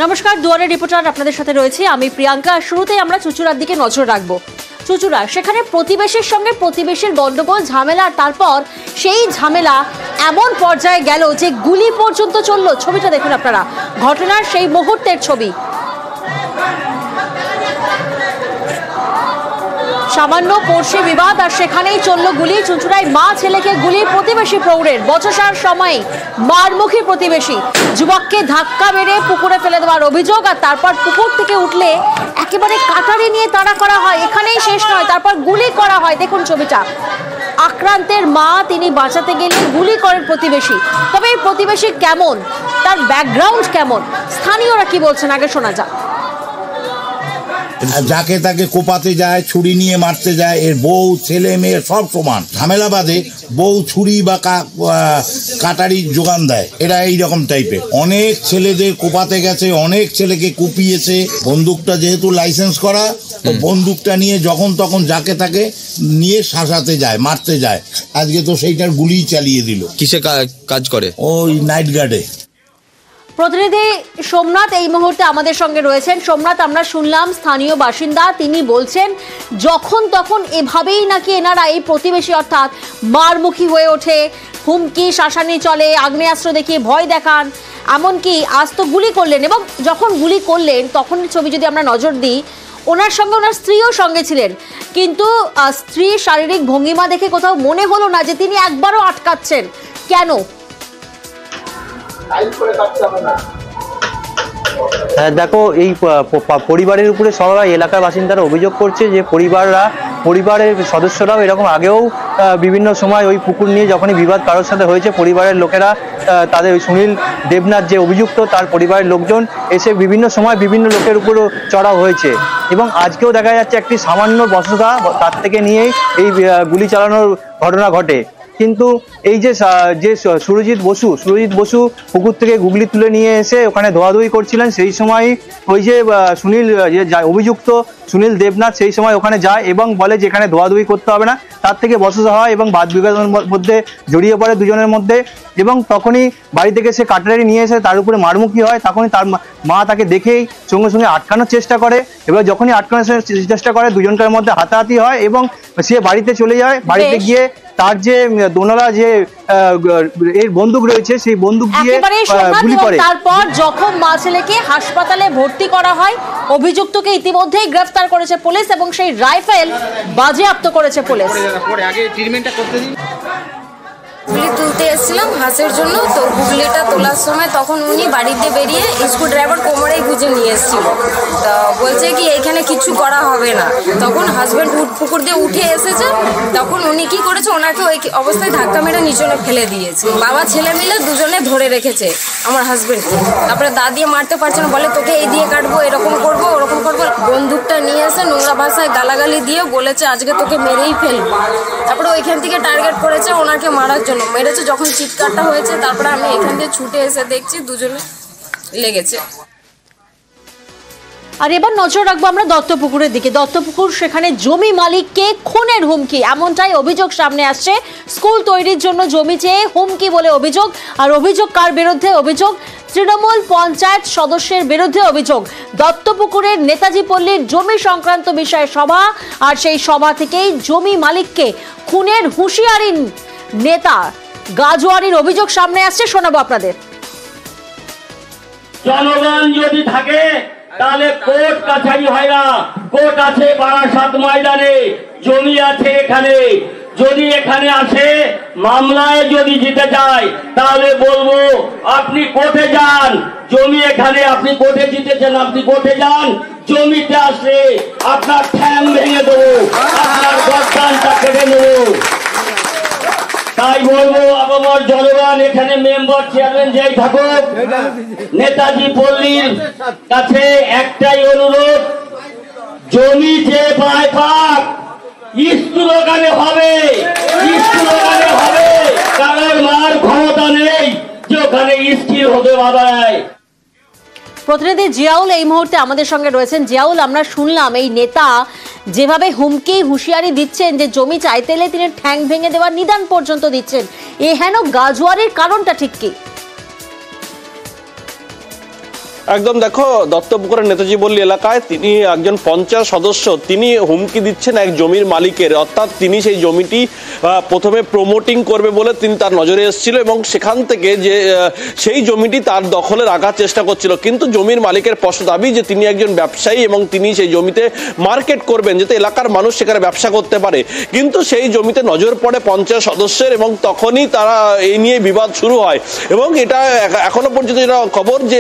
নমস্কার, দুয়ারে রিপোর্টার আপনাদের সাথে রয়েছে আমি প্রিয়াঙ্কা। শুরুতেই আমরা চুচুড়ার দিকে নজর রাখবো। চুচুড়া, সেখানে প্রতিবেশীর সঙ্গে প্রতিবেশীর গন্ডগোল, ঝামেলা, তারপর সেই ঝামেলা এমন পর্যায়ে গেল যে গুলি পর্যন্ত চলল। ছবিটা দেখুন আপনারা, ঘটনার সেই মুহূর্তের ছবি। সামান্য পড়শি বিবাদ আর সেখানেই চলল গুলি। চুঁচুড়ায় মা ছেলেকে গুলি, প্রতিবেশী প্রৌঢ়ের বচসার সময় মারমুখী প্রতিবেশী, যুবককে ধাক্কা মেরে পুকুরে ফেলে দেওয়ার অভিযোগ। আর তারপর পুকুর থেকে উঠলে একেবারে কাটারি নিয়ে তাড়া করা হয়। এখানেই শেষ নয়, তারপর গুলি করা হয়। দেখুন ছবিটা, আক্রান্তের মা, তিনি বাঁচাতে গেলে গুলি করেন প্রতিবেশী। তবে এই প্রতিবেশী কেমন, তার ব্যাকগ্রাউন্ড কেমন, স্থানীয়রা কি বলছেন আগে শোনা যাক। যাকে তাকে কোপাতে যায়, ছুরি নিয়ে মারতে যায়, এর বউ ছেলে মেয়ে সব সমান। ঝামেলা বাদে বউ ছুরি বা কাটারি যোগান দেয়, এরা এইরকম টাইপের। অনেক ছেলেদের কোপাতে গেছে, অনেক ছেলেকে কুপিয়েছে। বন্দুকটা যেহেতু লাইসেন্স করা, তো বন্দুকটা নিয়ে যখন তখন যাকে তাকে নিয়ে শাসাতে যায়, মারতে যায়। আজকে তো সেইটার গুলি চালিয়ে দিল। কিসে কাজ করে? ওই নাইট গার্ডে। প্রতিনিধি সোমনাথ এই মুহূর্তে আমাদের সঙ্গে রয়েছেন। সোমনাথ, আমরা শুনলাম স্থানীয় বাসিন্দা, তিনি বলছেন যখন তখন এভাবেই নাকি এনারা, এই প্রতিবেশী অর্থাৎ, মারমুখী হয়ে ওঠে, হুমকি শাসানি চলে, আগ্নেয়াস্ত্র দেখিয়ে ভয় দেখান, এমনকি আজ তো গুলি করলেন। এবং যখন গুলি করলেন তখন ছবি যদি আমরা নজর দিই, ওনার সঙ্গে ওনার স্ত্রীও সঙ্গে ছিলেন, কিন্তু স্ত্রীর শারীরিক ভঙ্গিমা দেখে কোথাও মনে হলো না যে তিনি একবারও আটকাচ্ছেন। কেন? দেখো, এই পরিবারের উপরে সবাই এলাকার বাসিন্দারা অভিযোগ করছে যে পরিবারের সদস্যরাও এরকম আগেও বিভিন্ন সময় ওই পুকুর নিয়ে যখনই বিবাদ কারোর সাথে হয়েছে, পরিবারের লোকেরা তাদের ওই সুনীল দেবনাথ যে অভিযুক্ত, তার পরিবারের লোকজন এসে বিভিন্ন সময় বিভিন্ন লোকের উপরও চড়াও হয়েছে। এবং আজকেও দেখা যাচ্ছে একটি সামান্য বচসা, তার থেকে নিয়েই এই গুলি চালানোর ঘটনা ঘটে। কিন্তু এই যে সুরজিৎ বসু পুকুর থেকে গুগলি তুলে নিয়ে এসে ওখানে ধোয়াধুয়ি করছিলেন, সেই সময় ওই যে সুনীল, অভিযুক্ত সুনীল দেবনাথ, সেই সময় ওখানে যায় এবং বলে যে এখানে ধোয়াধুয়ি করতে হবে না। তার থেকে বচসা হয় এবং বাদ বিবাদের মধ্যে জড়িয়ে পড়ে দুজনের মধ্যে। এবং তখনই বাড়ি থেকে সে কাটারি নিয়ে এসে তার উপরে মারমুখী হয়। তখনই তার মা তাকে দেখেই সঙ্গে সঙ্গে আটকানোর চেষ্টা করে। এবার যখনই আটকানোর চেষ্টা করে, দুজনকার মধ্যে হাতাহাতি হয় এবং সে বাড়িতে চলে যায়। বাড়িতে গিয়ে তার যে দোনলা যে এর বন্দুক রয়েছে, সেই বন্দুক দিয়ে গুলি করে। তারপর যখন মা ছেলেকে হাসপাতালে ভর্তি করা হয়, অভিযুক্তকে ইতিমধ্যেই গ্রেফতার করেছে পুলিশ এবং সেই রাইফেল বাজেয়াপ্ত করেছে পুলিশ। গুগলি তুলতে এসেছিলাম হাঁসের জন্য, তো গুগলিটা তোলার সময় তখন উনি বাড়িতে বেরিয়ে স্ক্রু ড্রাইভার কোমরেই গুঁজে নিয়ে এসেছিল। তো বলছে কি এইখানে কিছু করা হবে না। তখন হাজব্যান্ড পুকুর দিয়ে উঠে এসেছে, তখন উনি কি করেছে, ওনাকে ওই অবস্থায় ধাক্কা মেরে নিচনে ফেলে দিয়েছে। বাবা ছেলে মিলে দুজনে ধরে রেখেছে আমার হাজব্যান্ডকে। তারপরে দা দিয়ে মারতে পারছে না, বলে তোকে এই দিয়ে কাটবো, এরকম করবো, ওরকম করবো। বন্দুকটা নিয়ে এসে নোংরা ভাষায় গালাগালি দিয়ে বলেছে আজকে তোকে মেরেই ফেলবো। তারপরে ওইখান থেকে টার্গেট করেছে ওনাকে মারার জন্য, মেরেছে। যখন চিৎকারটা হয়েছে, তারপরে আমি এখান থেকে ছুটে এসে দেখছি দুজনে লেগেছে। আর এবার নজর রাখবো আমরা দত্তপুকুরের দিকে। দত্তপুকুর, সেখানে জমি মালিককে খুনের হুমকি, এমনটাই অভিযোগ সামনে আসছে। স্কুল তৈরির জন্য জমি চেয়ে হুমকি বলে অভিযোগ। আর অভিযোগ কার বিরুদ্ধে? অভিযোগ তৃণমূল পঞ্চায়েত সদস্যের বিরুদ্ধে অভিযোগ। দত্তপুকুরের নেতাজি পল্লীর জমি সংক্রান্ত বিষয়ে সভা, আর সেই সভা থেকেই জমি মালিককে খুনের হুঁশিয়ারি নেতা গাজোয়ারির অভিযোগ সামনে আসছে। শোনাবো আপনাদের। জনগণ যদি থাকে তাহলে কোর্ট কাছারি হয় না। কোর্ট আছে বারাসাত ময়দানে, জমি আছে এখানে। যদি এখানে আসে মামলায় যদি জিতে যায়, তাহলে বলবো আপনি কোর্টে যান। জমি এখানে, আপনি কোর্টে জিতেছেন, আপনি কোর্টে যান। জমিতে আসলে আপনার ঠ্যাং ভেঙে দেবো, আপনার গর্দানটা কেটে নেবো। তাই বলবো আপামর জনগণ, এখানে মেম্বার চেয়ারম্যান যাই থাকুক, নেতাজি পল্লীর কাছে একটাই অনুরোধ, জমি যে পায় পাক, স্কুল ওখানে হবে, স্কুল ওখানে হবে। কারণ মার ক্ষমতা নেই যে ওখানে স্কুল হতে বাধায়। প্রতিনিধি জিয়াউল এই মুহূর্তে আমাদের সঙ্গে রয়েছেন। জিয়াউল, আমরা শুনলাম এই নেতা যেভাবে হুমকি হুঁশিয়ারি দিচ্ছেন যে জমি চাইতে এলে তিনি ঠ্যাং ভেঙে দেওয়ার নিদান পর্যন্ত দিচ্ছেন, এ হেন গাজোয়ারির কারণটা ঠিক কি? একদম দেখো, দত্তপুকুরের নেতাজি পল্লী এলাকায় তিনি একজন পঞ্চায়েত সদস্য, তিনি হুমকি দিচ্ছেন এক জমির মালিকের, অর্থাৎ তিনি সেই জমিটি প্রথমে প্রমোটিং করবে বলে তিনি তার নজরে এসেছিল এবং সেখান থেকে যে সেই জমিটি তার দখলে রাখার চেষ্টা করছিল, কিন্তু জমির মালিকের স্পষ্ট দাবি যে তিনি একজন ব্যবসায়ী এবং তিনি সেই জমিতে মার্কেট করবেন যাতে এলাকার মানুষ সেখানে ব্যবসা করতে পারে, কিন্তু সেই জমিতে নজর পড়ে পঞ্চায়েত সদস্যের এবং তখনই তারা এই নিয়ে বিবাদ শুরু হয় এবং এটা এখনো পর্যন্ত যেটা খবর যে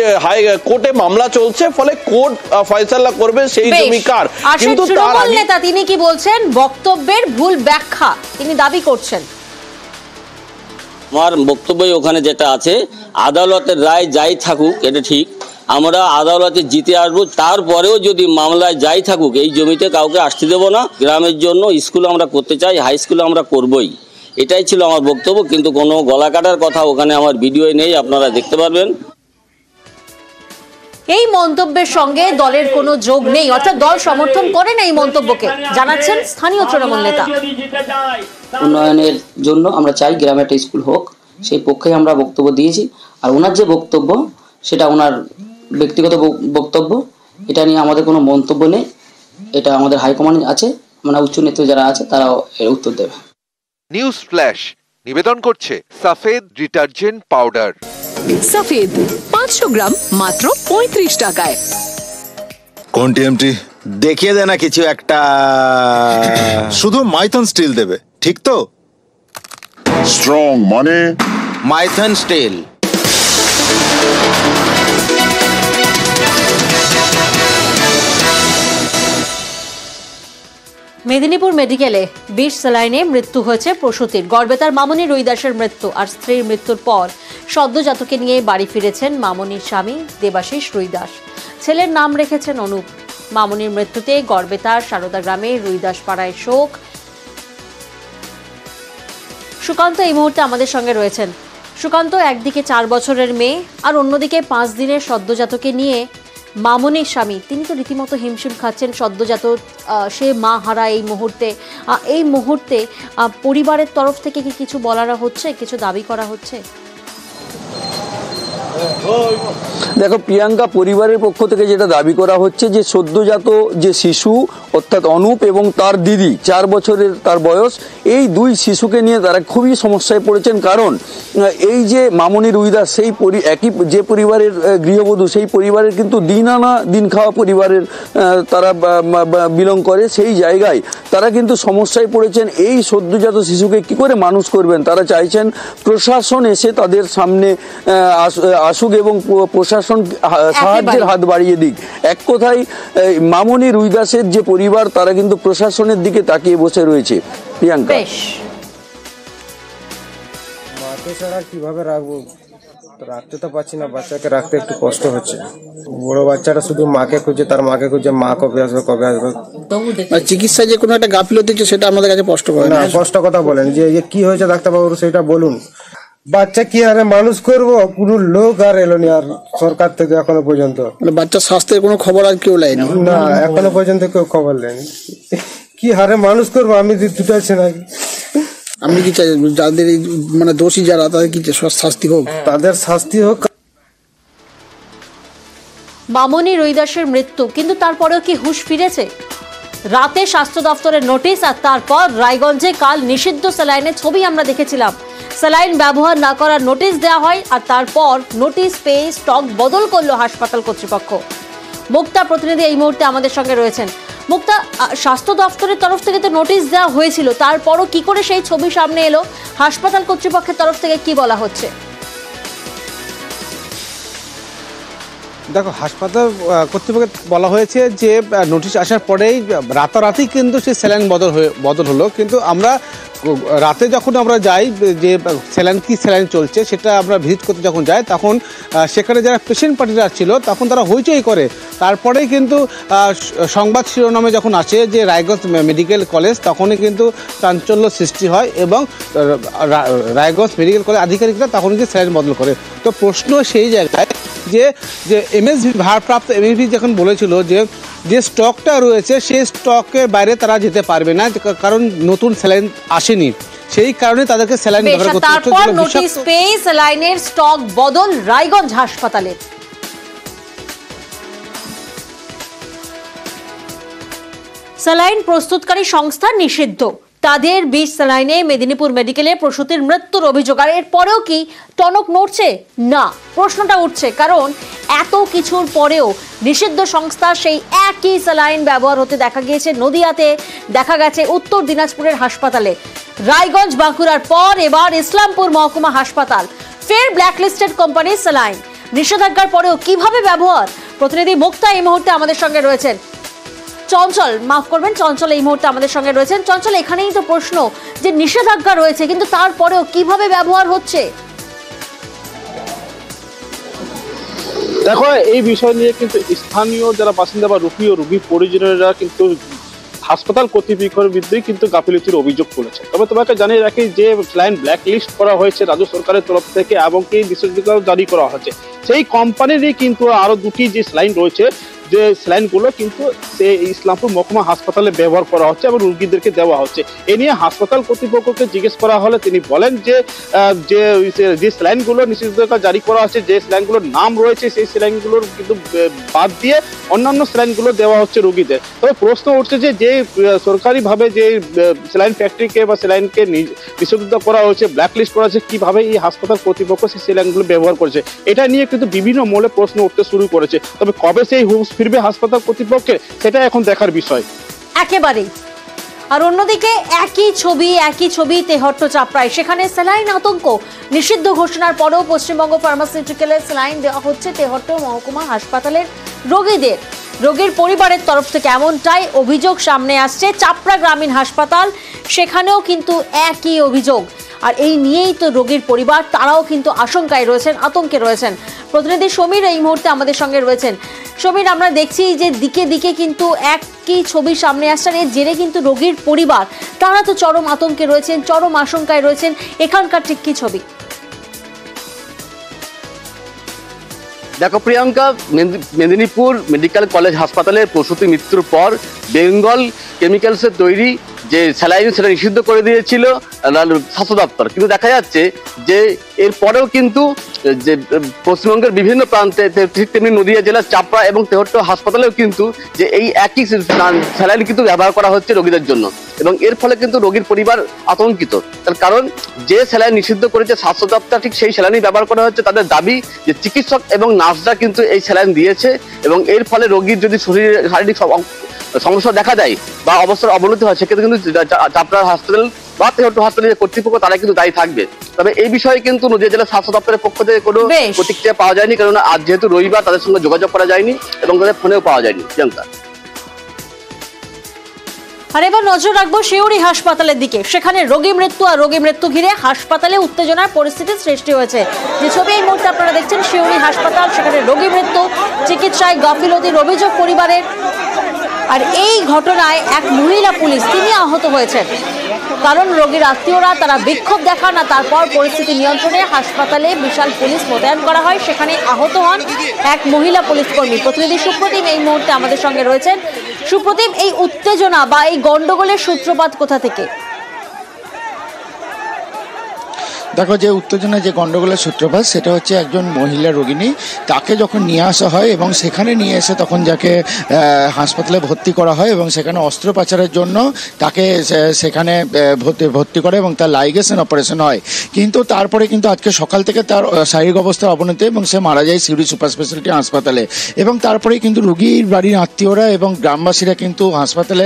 কোর্টে মামলা চলছে, ফলে কোর্ট ফয়সালা করবে সেই জমি কার। কিন্তু তার নেতা তিনি কি বলছেন, বক্তব্যের ভুল ব্যাখ্যা তিনি দাবি করছেন। আমার বক্তব্য ওখানে যেটা আছে, আদালতের রায় যাই থাকুক এটা ঠিক, আমরা আদালতে জিতে আসবো, তারপরেও যদি মামলায় যাই থাকুক এই জমিতে কাউকে আসতে দেবো না। গ্রামের জন্য স্কুল আমরা করতে চাই, হাই স্কুল আমরা করবই, এটাই ছিল আমার বক্তব্য। কিন্তু কোনো গলা কাটার কথা ওখানে আমার ভিডিও নেই, আপনারা দেখতে পারবেন। এই মন্তব্যের সঙ্গে দলের কোনো যোগ নেই, অর্থাৎ দল সমর্থন করে না এই মন্তব্যকে, জানাচ্ছেন স্থানীয় তৃণমূল নেতা। উন্নয়নের জন্য আমরা চাই গ্রামে একটা স্কুল হোক, সেই পক্ষে আমরা বক্তব্য দিয়েছি। আর ওনার যে বক্তব্য সেটা ওনার ব্যক্তিগত বক্তব্য, এটা নিয়ে আমাদের কোনো মন্তব্য নেই। এটা আমাদের হাইকমান্ড আছে, মানে উচ্চ নেতৃত্ব যারা আছে তারাও এর উত্তর দেবে। নিউজ ফ্ল্যাশ নিবেদন করছে সফেদ ডিটারজেন্ট পাউডার। সফেদ 500 গ্রাম মাত্র 35 টাকায়। কোন টিএমটি দেখিয়ে দে না কিছু একটা, শুধু মাইথন স্টিল দেবে, ঠিক তো? স্ট্রং মানে মাইথন স্টিল। মেদিনীপুর মেডিকেলে বিষ স্যালাইনে মৃত্যু হয়েছে প্রসূতির। গর্ভেতার মামনি রুইদাসের মৃত্যু আর স্ত্রীর মৃত্যুর পর সদ্যজাতকে নিয়ে বাড়ি ফিরেছেন মামনির স্বামী দেবাশিস রুইদাস। ছেলের নাম রেখেছেন অনুপ। মামনির মৃত্যুতে গর্ভেতার সারদা গ্রামে রুইদাস পাড়ায় শোক। সুকান্ত এই মুহূর্তে আমাদের সঙ্গে রয়েছেন। সুকান্ত, একদিকে 4 বছরের মেয়ে আর অন্যদিকে 5 দিনের সদ্যজাতকে নিয়ে মামনির স্বামী তিনি তো রীতিমতো হিমশিম খাচ্ছেন। সদ্যজাত সে মা হারা এই মুহূর্তে পরিবারের তরফ থেকে কি কিছু বলা হচ্ছে, কিছু দাবি করা হচ্ছে? দেখো প্রিয়াঙ্কা, পরিবারের পক্ষ থেকে যেটা দাবি করা হচ্ছে যে সদ্যজাত যে শিশু অর্থাৎ অনুপ এবং তার দিদি 4 বছরের তার বয়স, এই 2 শিশুকে নিয়ে তারা খুবই সমস্যায় পড়েছেন। কারণ এই যে মামনি রুইদাস সেই একই যে পরিবারের গৃহবধূ, সেই পরিবারের কিন্তু দিন আনা দিন খাওয়া পরিবারের তারা বিলং করে। সেই জায়গায় তারা কিন্তু সমস্যায় পড়েছেন। এই সদ্যজাত শিশুকে কি করে মানুষ করবেন, তারা চাইছেন প্রশাসন এসে তাদের সামনে আসুক এবং প্রশাসন সাহায্যের হাত বাড়িয়ে দিক। এক কথায় মামনি রুইদাসের যে পরিবার তারা কিন্তু প্রশাসনের দিকে তাকিয়ে বসে রয়েছে। প্রিয়াঙ্কা, মাকে ছাড়া কিভাবে রাখবো, রাখতে তো পারছি না, বাচ্চাকে রাখতে একটু কষ্ট হচ্ছে। বড় বাচ্চাটা শুধু মাকে খুঁজে, তার মাকে খুঁজে, মা কবে আসবে কবে আসবে। চিকিৎসায় যে কোনো একটা গাফিলতি সেটা আমাদের কাছে কষ্ট করে না, কষ্ট কথা বলেন যে কি হয়েছে ডাক্তারবাবু সেটা বলুন। বাচ্চা কি আরে মানুষ করবো, কোনো লোক আর এলো নি আর সরকার থেকে এখনো পর্যন্ত। বাচ্চার স্বাস্থ্যের কোনো খবর আর কেউ নেয়নি? না, এখনো পর্যন্ত কেউ খবর নেয়নি। কি হারে মানুষ করবো, আমি দুটাইছি না। আপনি কি চাই যাদের মানে দোষী যারা তাদের কি শাস্তি হোক? তাদের শাস্তি হোক। মামনি রুইদাসের মৃত্যু, কিন্তু তারপরেও কি হুঁশ ফিরেছে? রাতে স্বাস্থ্য দপ্তরের নোটিশ আর তারপর রায়গঞ্জে কাল নিষিদ্ধ স্যালাইনের ছবি আমরা দেখেছিলাম। স্যালাইন ব্যবহার না করার নোটিশ দেওয়া হয় আর তারপর নোটিশ পেয়ে স্টক বদল করলো হাসপাতাল কর্তৃপক্ষ। মুক্তা প্রতিনিধি এই মুহূর্তে আমাদের সঙ্গে রয়েছেন। মুক্তা, স্বাস্থ্য দপ্তরের তরফ থেকে তো নোটিশ দেওয়া হয়েছিল, তারপরও কি করে সেই ছবি সামনে এলো? হাসপাতাল কর্তৃপক্ষের তরফ থেকে কি বলা হচ্ছে? দেখো, হাসপাতাল কর্তৃপক্ষের বলা হয়েছে যে নোটিশ আসার পরেই রাতারাতি কিন্তু সেই স্যালাইন বদল হলো। কিন্তু আমরা রাতে যখন আমরা যাই যে স্যালাইন চলছে সেটা আমরা ভিজিট করতে যখন যাই, তখন সেখানে যারা পেশেন্ট পার্টিরা ছিল তখন তারা হইচই করে। তারপরেই কিন্তু সংবাদ শিরোনামে যখন আসে যে রায়গঞ্জ মেডিকেল কলেজ, তখনই কিন্তু চাঞ্চল্য সৃষ্টি হয় এবং রায়গঞ্জ মেডিকেল কলেজ আধিকারিকরা তখন কিন্তু স্যালাইন বদল করে। তো প্রশ্ন সেই জায়গায় যে এমএসভি ভারপ্রাপ্ত এমএসভি যখন বলেছিল যে স্টকটা রয়েছে সেই স্টকের বাইরে তারা যেতে পারবে না, কারণ নতুন স্যালাইন আসেনি, সেই কারণে তাদেরকে স্যালাইন ব্যবহার করতে হচ্ছে। তারপর নোটিশ পেয়ে স্যালাইনের স্টক বদল রায়গঞ্জ হাসপাতালে। স্যালাইন প্রস্তুতকারী সংস্থা নিষিদ্ধ, তাদের বিষ স্যালাইনে মেদিনীপুর মেডিকেলে প্রসূতির মৃত্যুর অভিযোগ। আর এরপরেও কি টনক নড়ছে? না, প্রশ্নটা উঠছে, কারণ এত কিছুর পরেও নিষিদ্ধ সংস্থা সেই একই স্যালাইন ব্যবহার হতে দেখা গিয়েছে নদিয়াতে, দেখা গেছে উত্তর দিনাজপুরের হাসপাতালে, রায়গঞ্জ বাঁকুড়ার পর এবার ইসলামপুর মহকুমা হাসপাতাল, ফের ব্ল্যাকলিস্টেড কোম্পানির স্যালাইন। নিষেধাজ্ঞার পরেও কিভাবে ব্যবহার? প্রতিনিধি মুক্তা এই মুহূর্তে আমাদের সঙ্গে রয়েছেন। চঞ্চল, মাফ করবেন, চঞ্চল এই মুহূর্তে আমাদের সঙ্গে রয়েছেন। চঞ্চল, এখানেই তো প্রশ্ন যে নিষেধাজ্ঞা রয়েছে কিন্তু তারপরেও কিভাবে ব্যবহার হচ্ছে? দেখো, এই বিষয় নিয়ে কিন্তু স্থানীয় যারা বাসিন্দা বা রোগী ও রোগীর পরিজনেরা কিন্তু হাসপাতাল কর্তৃপক্ষের বিরুদ্ধে কিন্তু গাফিলতির অভিযোগ করেছে। তবে তোমাকে জানিয়ে রাখি যে স্যালাইন ব্ল্যাক লিস্ট করা হয়েছে রাজ্য সরকারের তরফ থেকে এবং কি নিষেধাজ্ঞা জারি করা হয়েছে। সেই কোম্পানিরই কিন্তু আরো দুটি যে স্যালাইন রয়েছে, যে স্যালাইনগুলো কিন্তু ইসলামপুর মহকুমা হাসপাতালে ব্যবহার করা হচ্ছে এবং রোগীদেরকে দেওয়া হচ্ছে। এ নিয়ে হাসপাতাল কর্তৃপক্ষকে জিজ্ঞেস করা হলে তিনি বলেন যে যে স্যালাইনগুলো নিষেধাজ্ঞা জারি করা হচ্ছে, যে স্যালাইনগুলোর নাম রয়েছে সেই স্যালাইনগুলোর কিন্তু বাদ দিয়ে অন্যান্য স্যালাইনগুলো দেওয়া হচ্ছে রোগীদের। তবে প্রশ্ন উঠছে যে সরকারিভাবে যে স্যালাইন ফ্যাক্টরিকে বা স্যালাইনকে নিষেধাজ্ঞা করা হয়েছে, ব্ল্যাকলিস্ট করা হয়েছে, কিভাবে এই হাসপাতাল কর্তৃপক্ষ সেই স্যালাইনগুলো ব্যবহার করেছে, এটা নিয়ে কিন্তু বিভিন্ন মহলে প্রশ্ন উঠতে শুরু করেছে। তবে কবে সেই হুঁশ ফিরবে হাসপাতাল কর্তৃপক্ষের, সেটা এখন দেখার বিষয়। একেবারেই। আর অন্যদিকে একই ছবি তেহট্ট চাপড়ায়, সেখানে স্যালাইন আতঙ্ক। নিষিদ্ধ ঘোষণার পরেও পশ্চিমবঙ্গ ফার্মাসিউটিক্যালে স্যালাইন দেওয়া হচ্ছে তেহট্ট মহকুমা হাসপাতালের রোগীদের। রোগীর পরিবারের তরফ থেকে এমনটাই অভিযোগ সামনে আসছে। চাপড়া গ্রামীণ হাসপাতাল, সেখানেও কিন্তু একই অভিযোগ। আর এই নিয়েই তো রোগীর পরিবার, তারাও কিন্তু আশঙ্কায় রয়েছেন, আতঙ্কে রয়েছেন। প্রতিনিধি সমীর এই মুহূর্তে আমাদের সঙ্গে রয়েছেন। সমীর, আমরা দেখছি যে দিকে দিকে কিন্তু একই ছবি সামনে আসছে। এর জেরে কিন্তু রোগীর পরিবার, তারা তো চরম আতঙ্কে রয়েছেন, চরম আশঙ্কায় রয়েছেন। এখানকার ঠিক কি ছবি? দেখো প্রিয়াঙ্কা, মেদিনীপুর মেডিকেল কলেজ হাসপাতালে প্রসূতি মৃত্যুর পর বেঙ্গল কেমিক্যালসের তৈরি যে স্যালাইন সেটা নিষিদ্ধ করে দিয়েছিল স্বাস্থ্য দপ্তর, কিন্তু দেখা যাচ্ছে যে এরপরেও কিন্তু যে পশ্চিমবঙ্গের বিভিন্ন প্রান্তে, ঠিক তেমনি নদিয়া জেলার চাপড়া এবং তেহট্ট হাসপাতালেও কিন্তু যে এই একই স্যালাইন কিন্তু ব্যবহার করা হচ্ছে রোগীদের জন্য, এবং এর ফলে কিন্তু রোগীর পরিবার আতঙ্কিত। তার কারণ যে স্যালাইন নিষিদ্ধ করেছে স্বাস্থ্য দপ্তর, ঠিক সেই স্যালাইনই ব্যবহার করা হচ্ছে। তাদের দাবি যে চিকিৎসক এবং নার্সরা কিন্তু এই স্যালাইন দিয়েছে এবং এর ফলে রোগীর যদি শরীরে শারীরিক সমস্যা দেখা যায় বা অবস্থার অবনতি হয়, সেক্ষেত্রে কিন্তু চাপড়া হাসপাতাল বা তেহট্ট হাসপাতালের কর্তৃপক্ষ তারা কিন্তু দায়ী থাকবে। তবে এই বিষয়ে কিন্তু নদিয়া জেলা স্বাস্থ্য দপ্তরের পক্ষ থেকে কোনো প্রতিক্রিয়া পাওয়া যায়নি, কারণ আজ যেহেতু রবিবার তাদের সঙ্গে যোগাযোগ করা যায়নি এবং তাদের ফোনেও পাওয়া যায়নি। প্রিয়াঙ্কা, আর এবার নজর রাখবো শিউরি হাসপাতালের দিকে। সেখানে রোগী মৃত্যু আর রোগী মৃত্যু ঘিরে হাসপাতালে উত্তেজনার পরিস্থিতির সৃষ্টি হয়েছে। যে ছবি এই মুহূর্তে আপনারা দেখছেন, শিউরি হাসপাতাল, সেখানে রোগী মৃত্যু, চিকিৎসায় গাফিলতির অভিযোগ পরিবারের। আর এই ঘটনায় এক মহিলা পুলিশ, তিনি আহত হয়েছেন। কারণ রোগীর আত্মীয়রা তারা বিক্ষোভ দেখান, আর তারপর পরিস্থিতি নিয়ন্ত্রণে হাসপাতালে বিশাল পুলিশ মোতায়েন করা হয়। সেখানে আহত হন এক মহিলা পুলিশ কর্মী। প্রতিনিধি সুপ্রতিম এই মুহূর্তে আমাদের সঙ্গে রয়েছেন। সুপ্রতিম, এই উত্তেজনা বা এই গন্ডগোলের সূত্রপাত কোথা থেকে? দেখো, যে উত্তেজনা, যে গন্ডগোলের সূত্রপাত, সেটা হচ্ছে একজন মহিলা রোগিনী, তাকে যখন নিয়ে আসা হয় এবং সেখানে নিয়ে এসে তখন যাকে হাসপাতালে ভর্তি করা হয় এবং সেখানে অস্ত্রোপচারের জন্য তাকে সেখানে ভর্তি করে এবং তার লাইগেশন অপারেশন হয়। কিন্তু তারপরে কিন্তু আজকে সকাল থেকে তার শারীরিক অবস্থার অবনতি এবং সে মারা যায় সিউড়ি সুপার স্পেশালিটি হাসপাতালে। এবং তারপরেই কিন্তু রোগীর বাড়ির আত্মীয়রা এবং গ্রামবাসীরা কিন্তু হাসপাতালে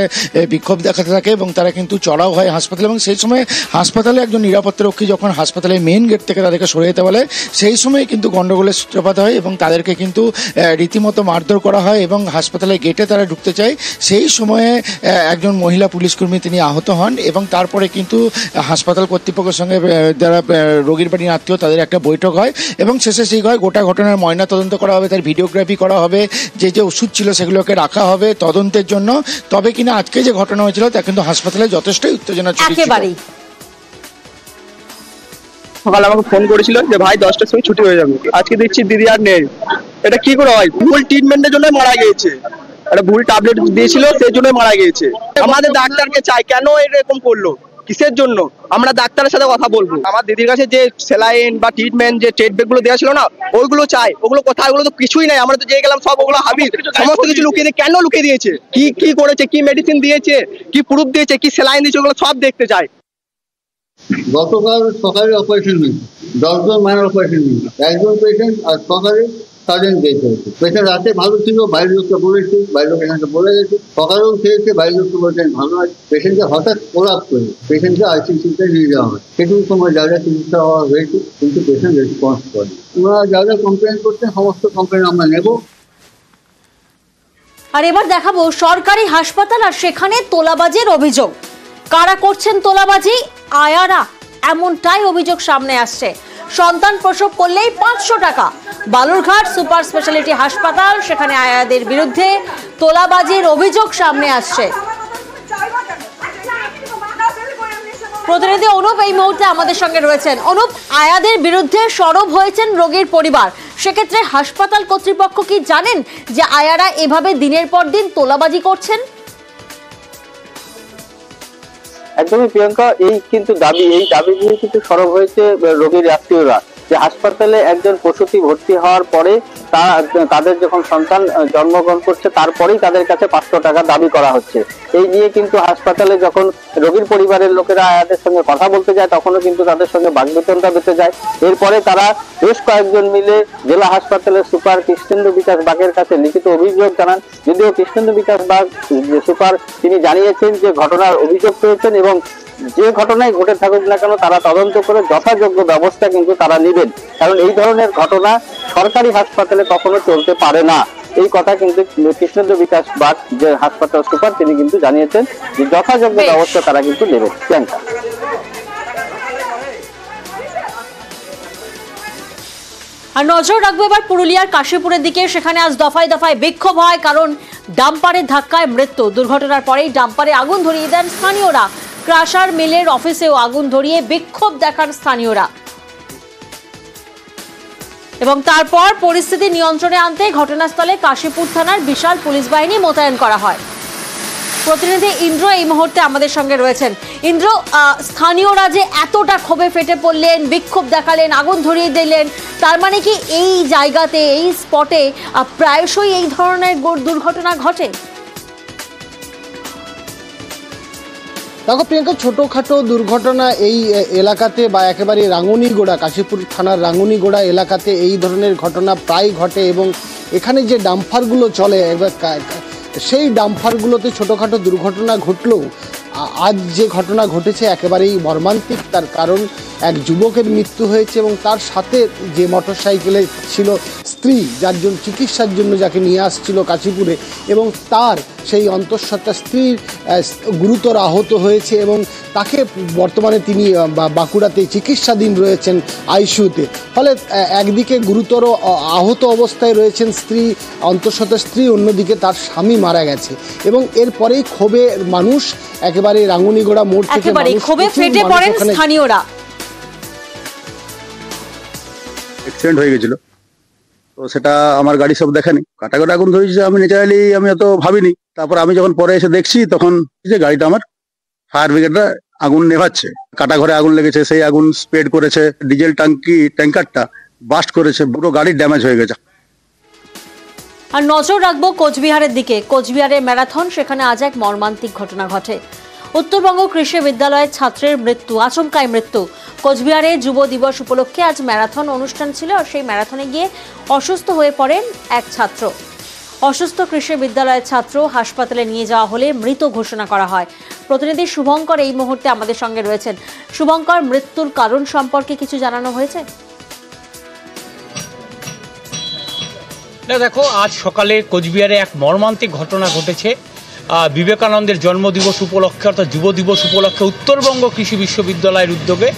বিক্ষোভ দেখাতে থাকে এবং তারা কিন্তু চড়াও হয় হাসপাতালে। এবং সেই সময় হাসপাতালে একজন নিরাপত্তারক্ষী যখন হাসপাতালের মেইন গেট থেকে তাদেরকে সরিয়ে যেতে বলে, সেই সময় কিন্তু গন্ডগোলের সূত্রপাত হয় এবং তাদেরকে কিন্তু রীতিমতো মারধর করা হয় এবং হাসপাতালের গেটে তারা ঢুকতে চায়। সেই সময়ে একজন মহিলা পুলিশকর্মী তিনি আহত হন এবং তারপরে কিন্তু হাসপাতাল কর্তৃপক্ষের সঙ্গে যারা রোগীর বাড়ির আত্মীয়, তাদের একটা বৈঠক হয় এবং শেষে সেই হয় গোটা ঘটনার ময়না তদন্ত করা হবে, তার ভিডিওগ্রাফি করা হবে, যে যে ওষুধ ছিল সেগুলোকে রাখা হবে তদন্তের জন্য। তবে কিনা আজকে যে ঘটনা হয়েছিল তা কিন্তু হাসপাতালে যথেষ্টই উত্তেজনা ছড়িয়েছিল। সকালে আমাকে ফোন করেছিল যে ভাই 10টার সময় ছুটি হয়ে যাবে, আজকে দেখছি দিদি আর নেই। এটা কি করে হয়? ভুল ট্রিটমেন্টের জন্য মারা গিয়েছে, একটা ভুল ট্যাবলেট দিয়েছিল সেই জন্য মারা গিয়েছে। আমাদের ডাক্তারকে চাই, কেন এরকম করলো? কিসের জন্য? আমরা ডাক্তারের সাথে কথা বলবো। আমার দিদির কাছে যে স্যালাইন বা ট্রিটমেন্ট যে ট্রেড ব্যাগ গুলো দেওয়া ছিল না, ওইগুলো চাই। ওগুলো কোথায়? ওগুলো তো কিছুই নাই। আমরা তো যে গেলাম সব ওগুলো হাবিজ, সমস্ত কিছু লুকিয়ে দিয়ে কেন লুকিয়ে দিয়েছে? কি করেছে, কি মেডিসিন দিয়েছে, কি প্রুফ দিয়েছে, কি স্যালাইন দিয়েছে, ওগুলো সব দেখতে চাই। গতকাল সকালে অপারেশন হয়েছে, 10 জন মায়ের অপারেশন হয়েছে, একজন পেশেন্ট, আর সকালে সার্জেন্ট ডেথ হয়েছে। পেশেন্ট রাতে ভালো ছিল, বাইরের লোককে বলেছে, বাইরের লোক এখানে বলে গেছে, সকালেও খেয়েছে, বাইরের লোককে বলেছেন ভালো আছে। পেশেন্টকে হঠাৎ কোলাপস করে পেশেন্টকে আইসিইউতে নিয়ে যাওয়া হয়। সেটুকু সময় যা যা চিকিৎসা হওয়া হয়েছে, কিন্তু পেশেন্ট রেসপন্স করে। ওনারা যা যা কমপ্লেন করছেন সমস্ত কমপ্লেন আমরা নেব। আর এবার দেখাবো সরকারি হাসপাতাল আর সেখানে তোলাবাজির অভিযোগ। কারা করছেন তোলাবাজি? আয়ারা, এমনটাই অভিযোগ সামনে আসছে। সন্তান প্রসব করলেই 500 টাকা। বালুরঘাট সুপার স্পেশালিটি হাসপাতাল, সেখানে আয়াদের বিরুদ্ধে তোলাবাজির অভিযোগ সামনে আসছে। প্রতিনিধি অনুপ এই মুহূর্তে আমাদের সঙ্গে রয়েছেন। অনুপ, আয়াদের বিরুদ্ধে সরব হয়েছেন রোগীর পরিবার, সেক্ষেত্রে হাসপাতাল কর্তৃপক্ষ কি জানেন যে আয়ারা এভাবে দিনের পর দিন তোলাবাজি করছেন? একদমই প্রিয়াঙ্কা, এই দাবি নিয়ে কিন্তু সরব হয়েছে রোগীর আত্মীয়রা, যে হাসপাতালে একজন প্রসূতি ভর্তি হওয়ার পরে তাদের যখন সন্তান জন্মগ্রহণ করছে তারপরেই তাদের কাছে 500 টাকা দাবি করা হচ্ছে। এই নিয়ে কিন্তু হাসপাতালে যখন রোগীর পরিবারের লোকেরা আয়াদের সঙ্গে কথা বলতে যায়, তখনও কিন্তু তাদের সঙ্গে বাকবিতণ্ডা বেঁধে যায়। এরপরে তারা বেশ কয়েকজন মিলে জেলা হাসপাতালের সুপার কৃষ্ণেন্দু বিকাশ বাগের কাছে লিখিত অভিযোগ জানান। যদিও কৃষ্ণেন্দু বিকাশ বাগ সুপার তিনি জানিয়েছেন যে ঘটনার অভিযোগ পেয়েছেন এবং যে ঘটনায় ঘটে থাকুক না কেন তারা তদন্ত করে যথাযোগ্য ব্যবস্থা কিন্তু তারা নেবেন, কারণ এই ধরনের ঘটনা সরকারি হাসপাতালে কখনো চলতে পারে না। এই কথা কিন্তু কৃষ্ণেন্দু বিকাশ বাগ যে হাসপাতাল সুপার তিনি কিন্তু জানিয়েছেন যে যথাযোগ্য ব্যবস্থা তারা কিন্তু নেবেন। প্রিয়াঙ্কা, আর নজর রাখবো এবার পুরুলিয়ার কাশীপুরের দিকে। সেখানে আজ দফায় দফায় বিক্ষোভ হয়, কারণ ডাম্পারের ধাক্কায় মৃত্যু। দুর্ঘটনার পরেই ডাম্পারে আগুন ধরিয়ে দেন স্থানীয়রা। ক্রাশার মিলের অফিসেও আগুন ধরিয়ে বিক্ষোভ দেখান স্থানীয়রা এবং তারপর পরিস্থিতি নিয়ন্ত্রণে আনতে ঘটনাস্থলে কাশীপুর থানার বিশাল পুলিশ বাহিনী মোতায়েন করা হয়। প্রতিনিধি ইন্দ্র এই মুহূর্তে আমাদের সঙ্গে রয়েছেন। ইন্দ্র, স্থানীয়রা যে এতটা ক্ষোভে ফেটে পড়লেন, বিক্ষোভ দেখালেন, আগুন ধরিয়ে দিলেন, তার মানে কি এই জায়গাতে, এই স্পটে প্রায়শই এই ধরনের দুর্ঘটনা ঘটে? দেখো প্রিয়াঙ্কা, ছোটোখাটো দুর্ঘটনা এই এলাকাতে বা একেবারে রাঙ্গুনিগোড়া, কাশীপুর থানার রাঙ্গুনিগোড়া এলাকাতে এই ধরনের ঘটনা প্রায় ঘটে এবং এখানে যে ডাম্পারগুলো চলে সেই ডাম্পারগুলোতে ছোটোখাটো দুর্ঘটনা ঘটলেও আজ যে ঘটনা ঘটেছে একেবারেই মর্মান্তিক। তার কারণ এক যুবকের মৃত্যু হয়েছে এবং তার সাথে যে মোটরসাইকেলে ছিল স্ত্রী, যার জন্য চিকিৎসার জন্য যাকে নিয়ে আসছিল কাশীপুরে, এবং তার সেই অন্তঃসত্ত্বা স্ত্রীর গুরুতর আহত হয়েছে এবং তাকে বর্তমানে তিনি বাঁকুড়াতে চিকিৎসাধীন রয়েছেন আইসিইউতে। ফলে একদিকে গুরুতর আহত অবস্থায় রয়েছেন স্ত্রী, অন্তঃসত্ত্বা স্ত্রী, অন্যদিকে তার স্বামী মারা গেছে এবং এরপরেই ক্ষোভে মানুষ একেবারে রাঙ্গুনিগোড়া মোড় থেকে ক্ষোভে ফেটে পড়েন স্থানীয়রা। অ্যাক্সিডেন্ট হয়ে গেছিল, তো সেটা আমার গাড়ি সব দেখেনি, কাটাকাটা আগুন ধরেছে। আমি ন্যাচারালি আমি অত ভাবিনি। তারপর আমি যখন পরে এসে দেখছি তখন যে গাড়িটা আমার ফায়ার ব্রিগেডরা আগুন নেভাচ্ছে, কাটা ঘরে আগুন লেগেছে, সেই আগুন স্প্রেড করেছে, ডিজেল ট্যাঙ্কারটা বাস্ট করেছে, পুরো গাড়ির ড্যামেজ হয়ে গেছে। আর নজর রাখবো কোচবিহারের দিকে। কোচবিহারের ম্যারাথন, সেখানে আজ এক মর্মান্তিক ঘটনা ঘটে। উত্তরবঙ্গ কৃষি বিদ্যালয়ের ছাত্রের মৃত্যু, আচমকায় মৃত্যু। কোচবিহারে যুব দিবস উপলক্ষে আজ ম্যারাথন অনুষ্ঠান ছিল আর সেই ম্যারাথনে গিয়ে অসুস্থ হয়ে পড়েন এক ছাত্র। অসুস্থ কৃষি বিদ্যালয়ের ছাত্র হাসপাতালে নিয়ে যাওয়া হলে মৃত ঘোষণা করা হয়। প্রতিনিধি শুভঙ্কর এই মুহূর্তে আমাদের সঙ্গে রয়েছেন। শুভঙ্কর, মৃত্যুর কারণ সম্পর্কে কিছু জানানো হয়েছে? দেখো, আজ সকালে কোচবিহারে এক মর্মান্তিক ঘটনা ঘটেছে। বিবেকানন্দের জন্মদিবস উপলক্ষে অর্থাৎ যুব দিবস উপলক্ষে উত্তরবঙ্গ কৃষি বিশ্ববিদ্যালয়ের উদ্যোগে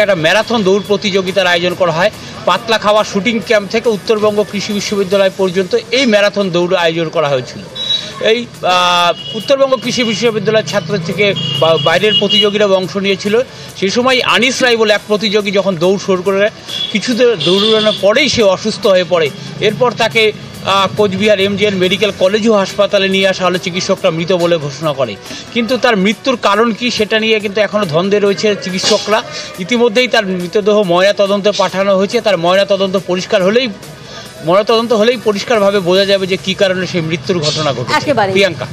একটা ম্যারাথন দৌড় প্রতিযোগিতার আয়োজন করা হয়। পাতলা খাওয়া শুটিং ক্যাম্প থেকে উত্তরবঙ্গ কৃষি বিশ্ববিদ্যালয় পর্যন্ত এই ম্যারাথন দৌড় আয়োজন করা হয়েছিল। এই উত্তরবঙ্গ কৃষি বিশ্ববিদ্যালয়ের ছাত্র থেকে বাইরের প্রতিযোগীরাও অংশ নিয়েছিল। সেই সময় আনিস রায় বলে এক প্রতিযোগী যখন দৌড় শুরু করে কিছু দৌড়ানোর পরেই সে অসুস্থ হয়ে পড়ে। এরপর তাকে কোচবিহার MGN মেডিকেল কলেজ ও হাসপাতালে নিয়ে আসা হলে চিকিৎসকরা মৃত বলে ঘোষণা করে, কিন্তু তার মৃত্যুর কারণ কি সেটা নিয়ে কিন্তু এখনও দ্বন্দ্বে রয়েছে চিকিৎসকরা। ইতিমধ্যেই তার মৃতদেহ ময়নাতদন্তে পাঠানো হয়েছে, তার ময়নাতদন্ত হলেই পরিষ্কারভাবে বোঝা যাবে যে কী কারণে সেই মৃত্যুর ঘটনা ঘটেছে। প্রিয়াঙ্কা।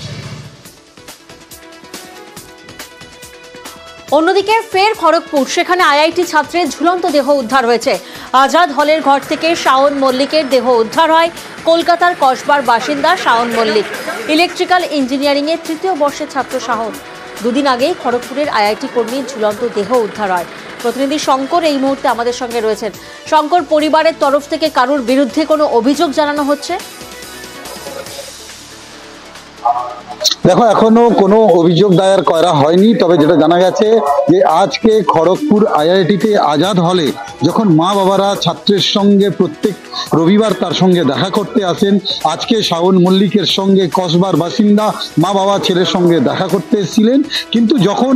অন্যদিকে ফের খড়গপুর, সেখানে IIT ছাত্রের ঝুলন্ত দেহ উদ্ধার হয়েছে। আজাদ হলের ঘর থেকে শাওন মল্লিকের দেহ উদ্ধার হয়। কলকাতার কসবার বাসিন্দা শাওন মল্লিক ইলেকট্রিক্যাল ইঞ্জিনিয়ারিংয়ে 3য় বর্ষের ছাত্র শাওন। দুদিন আগেই খড়গপুরের IIT কর্মীর ঝুলন্ত দেহ উদ্ধার হয়। প্রতিনিধি শঙ্কর এই মুহূর্তে আমাদের সঙ্গে রয়েছেন। শঙ্কর, পরিবারের তরফ থেকে কারোর বিরুদ্ধে কোনো অভিযোগ জানানো হচ্ছে? দেখো, এখনো কোনো অভিযোগ দায়ের করা হয়নি, তবে যেটা জানা গেছে যে আজকে খড়গপুর IIT-তে আজাদ হলে যখন মা বাবারা ছাত্রের সঙ্গে প্রত্যেক রবিবার তার সঙ্গে দেখা করতে আসেন, আজকে শাওন মল্লিকের সঙ্গে কসবার বাসিন্দা মা বাবা ছেলের সঙ্গে দেখা করতে এসেছিলেন, কিন্তু যখন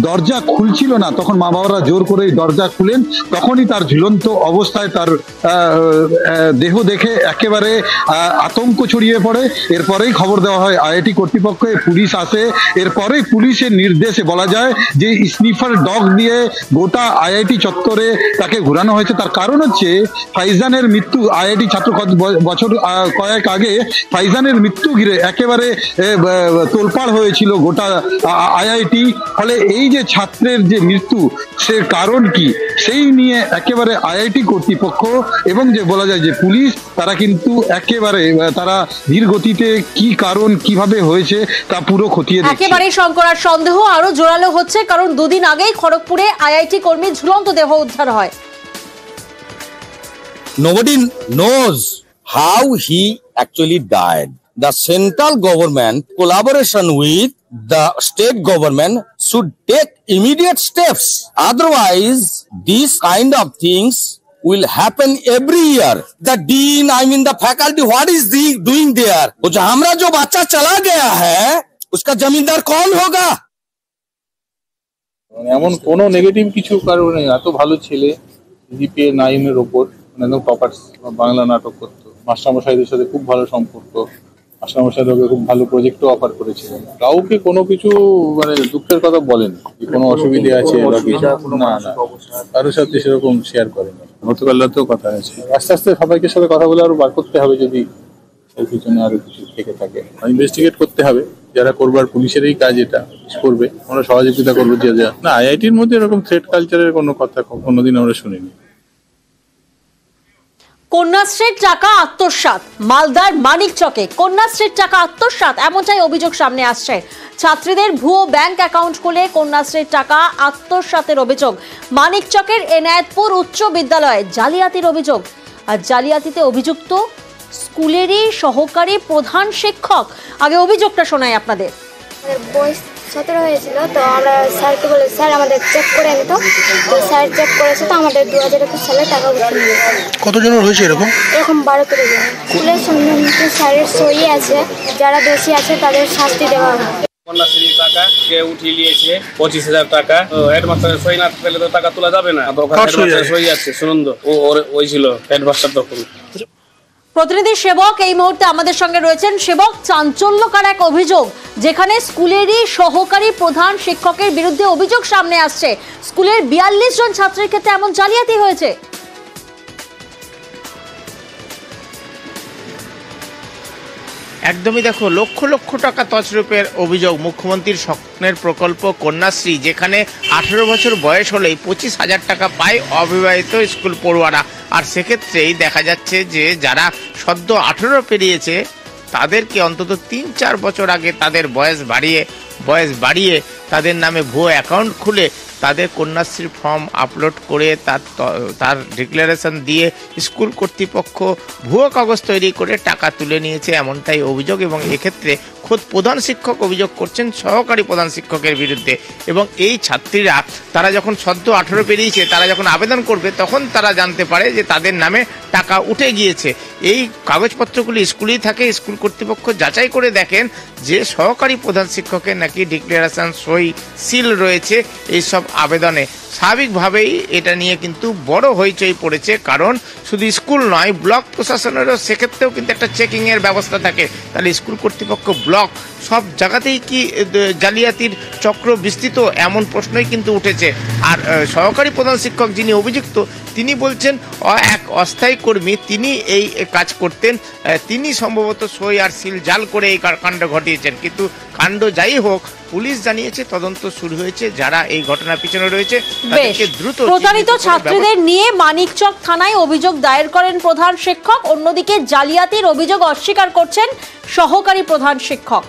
দরজা খুলছিল না তখন মা বাবারা জোর করেই দরজা খুলেন। তখনই তার ঝুলন্ত অবস্থায় তার দেহ দেখে একেবারে আতঙ্ক ছড়িয়ে পড়ে। এরপরেই খবর দেওয়া হয় IIT কর্তৃপক্ষে, পুলিশ আসে। এরপরে পুলিশের নির্দেশে বলা যায় যে স্নিফার ডগ দিয়ে গোটা IIT চত্বরে তাকে ঘোরানো হয়েছে। তার কারণ হচ্ছে ফাইজানের মৃত্যু। IIT ছাত্র বছর কয়েক আগে ফাইজানের মৃত্যু ঘিরে একেবারে তোলপাড় হয়েছিল গোটা IIT। ফলে এই যে ছাত্রের যে মৃত্যু, সে কারণ কি সেই নিয়ে একেবারে IIT কর্তৃপক্ষ এবং যে বলা যায় যে পুলিশ, তারা কিন্তু একেবারে তারা ধীর গতিতে কি কারণ কিভাবে হয়েছে তা পুরো খতিয়ে দেখছে। একেবারে শঙ্করার সন্দেহ আরো জোরালো হচ্ছে, কারণ দুদিন আগেই খড়গপুরে IIT কর্মীর ঝুলন্ত দেহ উদ্ধার হয়। Nobody knows how he actually died. The central government collaboration with the state government should take immediate steps. Otherwise, these kind of things will happen every year. The dean, the faculty, what is he doing there? जो हमारा जो बच्चा चला गया है, उसका जमींदार कौन होगा? এমন কোনো নেগেটিভ কিছু কারণে এত ভালো ছেলে, GPA 9-এর ওপর, একদম টপার, বাংলা নাটক করতো, মাস্টারমশাইদের সাথে খুব ভালো সম্পর্ক, মাস্টারমশাইদেরকে খুব ভালো প্রজেক্টও অফার করেছিলেন। কাউকে কোনো কিছু দুঃখের কথা বলেনি, কোনো অসুবিধা আছে বা কিছু না, কারোর সাথে সেরকম শেয়ার করেনি। গতকাল রাতেও কথা আছে, আস্তে আস্তে সবাইকে সাথে কথা বলে আরো বার করতে হবে, যদি এর পিছনে আরো কিছু থেকে থাকে ইনভেস্টিগেট করতে হবে। যারা করবার পুলিশেরই কাজ, এটা করবে, আমরা সহযোগিতা করবো। যে না, IIT-র মধ্যে এরকম থ্রেট কালচারের কোনো কথা কোনোদিন আমরা শুনিনি। কন্যাশ্রীর টাকা আত্মসাৎ, মালদার মানিকচকে কন্যাশ্রীর টাকা আত্মসাৎ, এমনটাই অভিযোগ সামনে আসছে। ছাত্রীদের ভুয়ো ব্যাংক অ্যাকাউন্ট খুলে কন্যাশ্রীর টাকা আত্মসাতের অভিযোগ। মানিকচকের এনায়েতপুর উচ্চ বিদ্যালয়ে জালিয়াতির অভিযোগ। আর জালিয়াতিতে অভিযুক্ত স্কুলেরই সহকারী প্রধান শিক্ষক। আগে অভিযোগটা শোনাই আপনাদের। বয়স 17 হয়েছিল, তো আমরা স্যারকে বলে স্যার আমাদের চেক করে নিত, তো স্যার চেক করেছে, তো আমাদের 2021 সালে টাকা উঠে নিয়েছে। কতজনের হয়েছে এরকম? 12-13 জন। স্কুলের সম্বন্ধে স্যারের সই আছে, যারা দোষী আছে তাদের শাস্তি দেওয়া হবে। কন্যাশ্রীর টাকা কে উঠিয়ে নিয়েছে 25,000 টাকা। হেডমাস্টারের সই না পেলে তো টাকা তোলা যাবে না। হেডমাস্টারের সই আছে, সুনন্দ ওই ছিল হেডমাস্টার তখন। প্রতিনিধি সেবক এই মুহূর্তে আমাদের সঙ্গে রয়েছেন। সেবক, চাঞ্চল্যকর এক অভিযোগ, যেখানে স্কুলেরই সহকারী প্রধান শিক্ষকের বিরুদ্ধে অভিযোগ সামনে আসছে। স্কুলের 42 জন ছাত্রের ক্ষেত্রে এমন জালিয়াতি হয়েছে। একদমই, দেখো, লক্ষ লক্ষ টাকা তছরূপের অভিযোগ। মুখ্যমন্ত্রীর স্বপ্নের প্রকল্প কন্যাশ্রী, যেখানে 18 বছর বয়স হলেই 25,000 টাকা পায় অবিবাহিত স্কুল পড়ুয়ারা। আর সেক্ষেত্রেই দেখা যাচ্ছে যে যারা সদ্য 18 পেরিয়েছে তাদেরকে অন্তত 3-4 বছর আগে তাদের বয়স বাড়িয়ে তাদের নামে ভুয়ো অ্যাকাউন্ট খুলে তাদের কন্যাশ্রী ফর্ম আপলোড করে তার ডিক্লারেশন দিয়ে স্কুল কর্তৃপক্ষ ভুয়ো কাগজ তৈরি করে টাকা তুলে নিয়েছে, এমনটাই অভিযোগ। এবং এক্ষেত্রে খোদ প্রধান শিক্ষক অভিযোগ করছেন সহকারী প্রধান শিক্ষকের বিরুদ্ধে। এবং এই ছাত্রীরা, তারা যখন সদ্য 18 পেরিয়েছে, তারা যখন আবেদন করবে তখন তারা জানতে পারে যে তাদের নামে টাকা উঠে গিয়েছে। এই কাগজপত্রগুলি স্কুলেই থাকে। স্কুল কর্তৃপক্ষ যাচাই করে দেখেন যে সহকারী প্রধান শিক্ষকের নাকি ডিক্লারেশন, সই, সিল রয়েছে। এইসব আবেদনে স্বাভাবিকভাবেই এটা নিয়ে কিন্তু বড় হইচই পড়েছে। কারণ শুধু স্কুল নয়, ব্লক প্রশাসনেরও সেক্ষেত্রেও কিন্তু একটা চেকিংয়ের ব্যবস্থা থাকে। তাহলে স্কুল কর্তৃপক্ষ, ব্লক সব জায়গাতেই কি জালিয়াতির চক্র বিস্তৃত, এমন প্রশ্নই কিন্তু উঠেছে। আর সহকারী প্রধান শিক্ষক যিনি অভিযুক্ত, তিনি বলছেন এক অস্থায়ী কর্মী, তিনি এই কাজ করতেন, তিনি সম্ভবত সই আর সিল জাল করে এই কাণ্ড ঘটিয়েছেন। কিন্তু কাণ্ড যাই হোক, পুলিশ জানিয়েছে তদন্ত শুরু হয়েছে, যারা এই ঘটনার পিছনে রয়েছে তাদেরকে দ্রুত। প্রতারিত ছাত্রীদের নিয়ে মানিকচক থানায় অভিযোগ দায়ের করেন প্রধান শিক্ষক। অন্যদিকে জালিয়াতির অভিযোগ অস্বীকার করছেন সহকারী প্রধান শিক্ষক।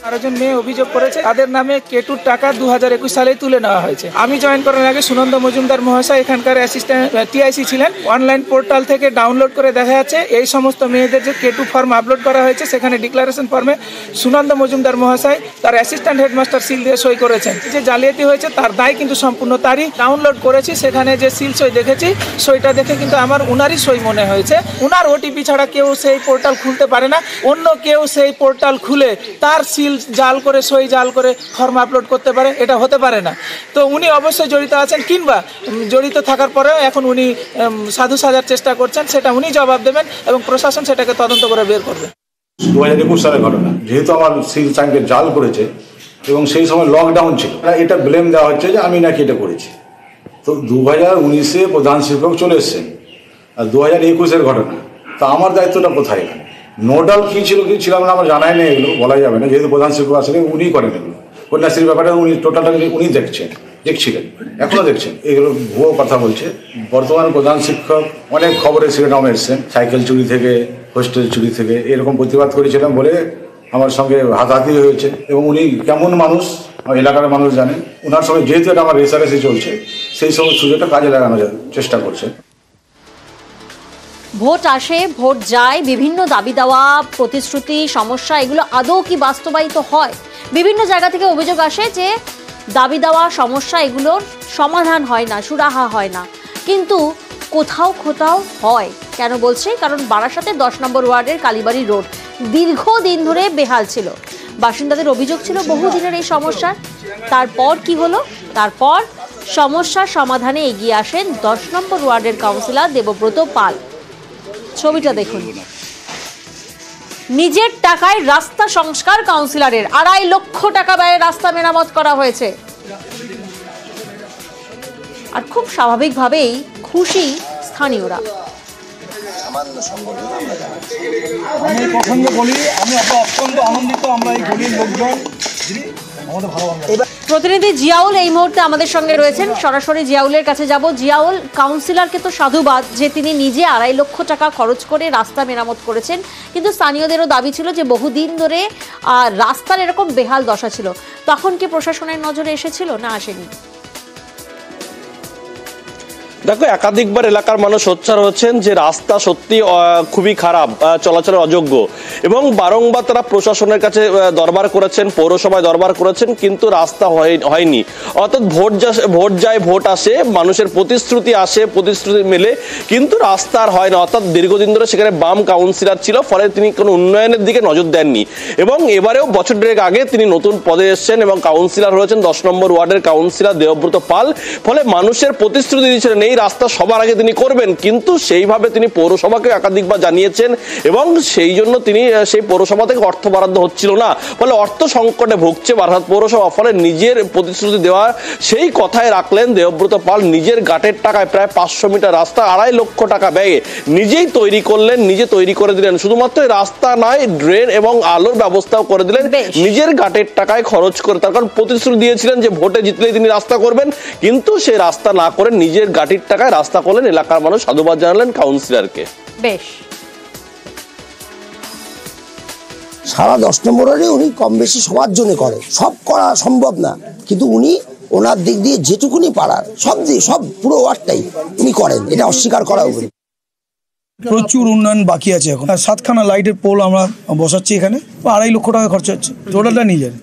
12 জন মেয়ে অভিযোগ করেছে, তাদের নামে কেটুর টাকা 2021 সালে তুলে নেওয়া হয়েছে। আমি জয়েন করার আগে সুনন্দ মজুমদার মহাশয় এখানকার অ্যাসিস্ট্যান্ট টিআইসি ছিলেন। অনলাইন পোর্টাল থেকে ডাউনলোড করে দেখা যাচ্ছে এই সমস্ত মেয়েদের যে কেটু ফর্ম আপলোড করা হয়েছে, সেখানে ডিক্লারেশন ফর্মে সুনন্দ মজুমদার মহাশয় তার অ্যাসিস্ট্যান্ট হেডমাস্টার সিল দিয়ে সই করেছেন। যে জালিয়াতি হয়েছে তার দায় কিন্তু সম্পূর্ণ তারই। ডাউনলোড করেছি, সেখানে যে সিল সই দেখেছি, সইটা দেখে কিন্তু আমার উনারই সই মনে হয়েছে। উনার ওটিপি ছাড়া কেউ সেই পোর্টাল খুলতে পারে না। অন্য কেউ সেই পোর্টাল খুলে তার সিল জাল করে, সই জাল করে ফর্ম আপলোড করতে পারে, এটা হতে পারে না। তো উনি অবশ্যই জড়িত আছেন, কিংবা জড়িত থাকার পরেও এখন উনি সাধু সাজার চেষ্টা করছেন, সেটা উনি জবাব দেবেন এবং প্রশাসন সেটাকে তদন্ত করে বের করবে। 2021 সালের ঘটনা, যেহেতু আমার সিল সাইনকে জাল করেছে এবং সেই সময় লকডাউন ছিল, এটা ব্লেম দেওয়া হচ্ছে যে আমি নাকি এটা করেছি। তো 2019-এ প্রধান শিক্ষক চলে এসছেন, আর 2021-এর ঘটনা, তা আমার দায়িত্বটা কোথায়? এখানে নোডাল কী ছিল কি ছিল আমার জানাই নেই, এগুলো বলা যাবে না, যেহেতু প্রধান শিক্ষক আসলে উনি করেন এগুলো। কন্যাশ্রীর ব্যাপারটা উনি টোটালটা উনি দেখছিলেন, এখনও দেখছেন। এগুলো ভুয়ো কথা বলছে। বর্তমান প্রধান শিক্ষক অনেক খবরে শিরোনামে এসছেন, সাইকেল চুরি থেকে, হোস্টেল চুরি থেকে, এরকম প্রতিবাদ করেছিলাম বলে আমার সঙ্গে হাতাহাতি হয়েছে। এবং উনি কেমন মানুষ এলাকার মানুষ জানেন। ওনার সঙ্গে যেহেতু এটা আমার রেসারেসি চলছে, সেই সব সুযোগটা কাজে লাগানোর চেষ্টা করছে। ভোট আসে, ভোট যায়, বিভিন্ন দাবি দেওয়া, প্রতিশ্রুতি, সমস্যা, এগুলো আদৌ কি বাস্তবায়িত হয়? বিভিন্ন জায়গা থেকে অভিযোগ আসে যে দাবি দেওয়া, সমস্যা, এগুলোর সমাধান হয় না, সুরাহা হয় না। কিন্তু কোথাও কোথাও হয়। কেন বলছি? কারণ বারাসাতের 10 নম্বর ওয়ার্ডের কালীবাড়ি রোড দীর্ঘদিন ধরে বেহাল ছিল। বাসিন্দাদের অভিযোগ ছিল বহুদিনের এই সমস্যার। তারপর কি হলো? তারপর সমস্যার সমাধানে এগিয়ে আসেন 10 নম্বর ওয়ার্ডের কাউন্সিলর দেবব্রত পাল। ছবিটা দেখুন। নিজের টাকায় রাস্তা সংস্কার কাউন্সিলরের, 2.5 লক্ষ টাকা ব্যয়ে রাস্তা মেরামত করা হয়েছে। আর খুব স্বাভাবিকভাবেই খুশি স্থানীয়রা। আমি প্রসঙ্গে বলি, আমি অত্যন্ত আনন্দিত, আমরা এই গরিব লোকজন আমাদের ভালো। প্রতিনিধি জিয়াউল এই মুহূর্তে আমাদের সঙ্গে রয়েছেন, সরাসরি জিয়াউলের কাছে যাব। জিয়াউল, কাউন্সিলরকে তো সাধুবাদ যে তিনি নিজে 2.5 লক্ষ টাকা খরচ করে রাস্তা মেরামত করেছেন, কিন্তু স্থানীয়দেরও দাবি ছিল যে বহুদিন ধরে রাস্তার এরকম বেহাল দশা ছিল। তখন কি প্রশাসনের নজরে এসেছিল, না আসেনি? দেখো, একাধিকবার এলাকার মানুষ সোচ্চার হচ্ছেন যে রাস্তা সত্যি খুবই খারাপ, চলাচলের অযোগ্য, এবং বারংবার তারা প্রশাসনের কাছে দরবার করেছেন, পৌরসভায় দরবার করেছেন, কিন্তু রাস্তা হয়নি। অর্থাৎ ভোট যায়, ভোট আসে, মানুষের প্রতিশ্রুতি আসে, প্রতিশ্রুতি মেলে, কিন্তু রাস্তা আর হয় না। অর্থাৎ দীর্ঘদিন ধরে সেখানে বাম কাউন্সিলর ছিল, ফলে তিনি কোনো উন্নয়নের দিকে নজর দেননি। এবং এবারেও বছর দেড়েক আগে তিনি নতুন পদে এসেছেন এবং কাউন্সিলর হয়েছেন 10 নম্বর ওয়ার্ডের কাউন্সিলর দেবব্রত পাল। ফলে মানুষের প্রতিশ্রুতি দিয়েছিলেন এই রাস্তা সবার আগে তিনি করবেন, কিন্তু সেইভাবে তিনি পৌরসভাকে একাধিকবার জানিয়েছেন এবং সেই জন্য তিনি সেই পৌরসভা থেকে অর্থ বরাদ্দ হচ্ছিল না, ফলে অর্থ সংকটে ভুগছে বারাসাত পৌরসভা। ফলে নিজের প্রতিশ্রুতি দেওয়া সেই কথায় রাখলেন দেবব্রত পাল। নিজের গাটের টাকায় প্রায় 500 মিটার রাস্তা 2.5 লক্ষ টাকা ব্যয়ে নিজেই তৈরি করলেন, নিজে তৈরি করে দিলেন। শুধুমাত্র রাস্তা নয়, ড্রেন এবং আলোর ব্যবস্থাও করে দিলেন নিজের গাটের টাকায় খরচ করে। তার কারণ প্রতিশ্রুতি দিয়েছিলেন যে ভোটে জিতলেই তিনি রাস্তা করবেন, কিন্তু সে রাস্তা না করে নিজের গাটির টাকায় রাস্তা করলেন। এলাকার মানুষ সাধুবাদ জানালেন কাউন্সিলরকে। বেশ, সারা 10 নম্বরে উনি কম বেশি সবার জন্য করে, সব করা সম্ভব না, কিন্তু উনি ওনার দিক দিয়ে যেটুকুনি পারার সব পুরো ওয়ার্ডটাই উনি করেন, এটা অস্বীকার করা হবে। প্রচুর উন্নয়ন বাকি আছে এখন। 7খানা লাইটের পোল আমরা বসাচ্ছি এখানে, 2.5 লক্ষ টাকা খরচা হচ্ছে, টোটালটা নিয়ে যান।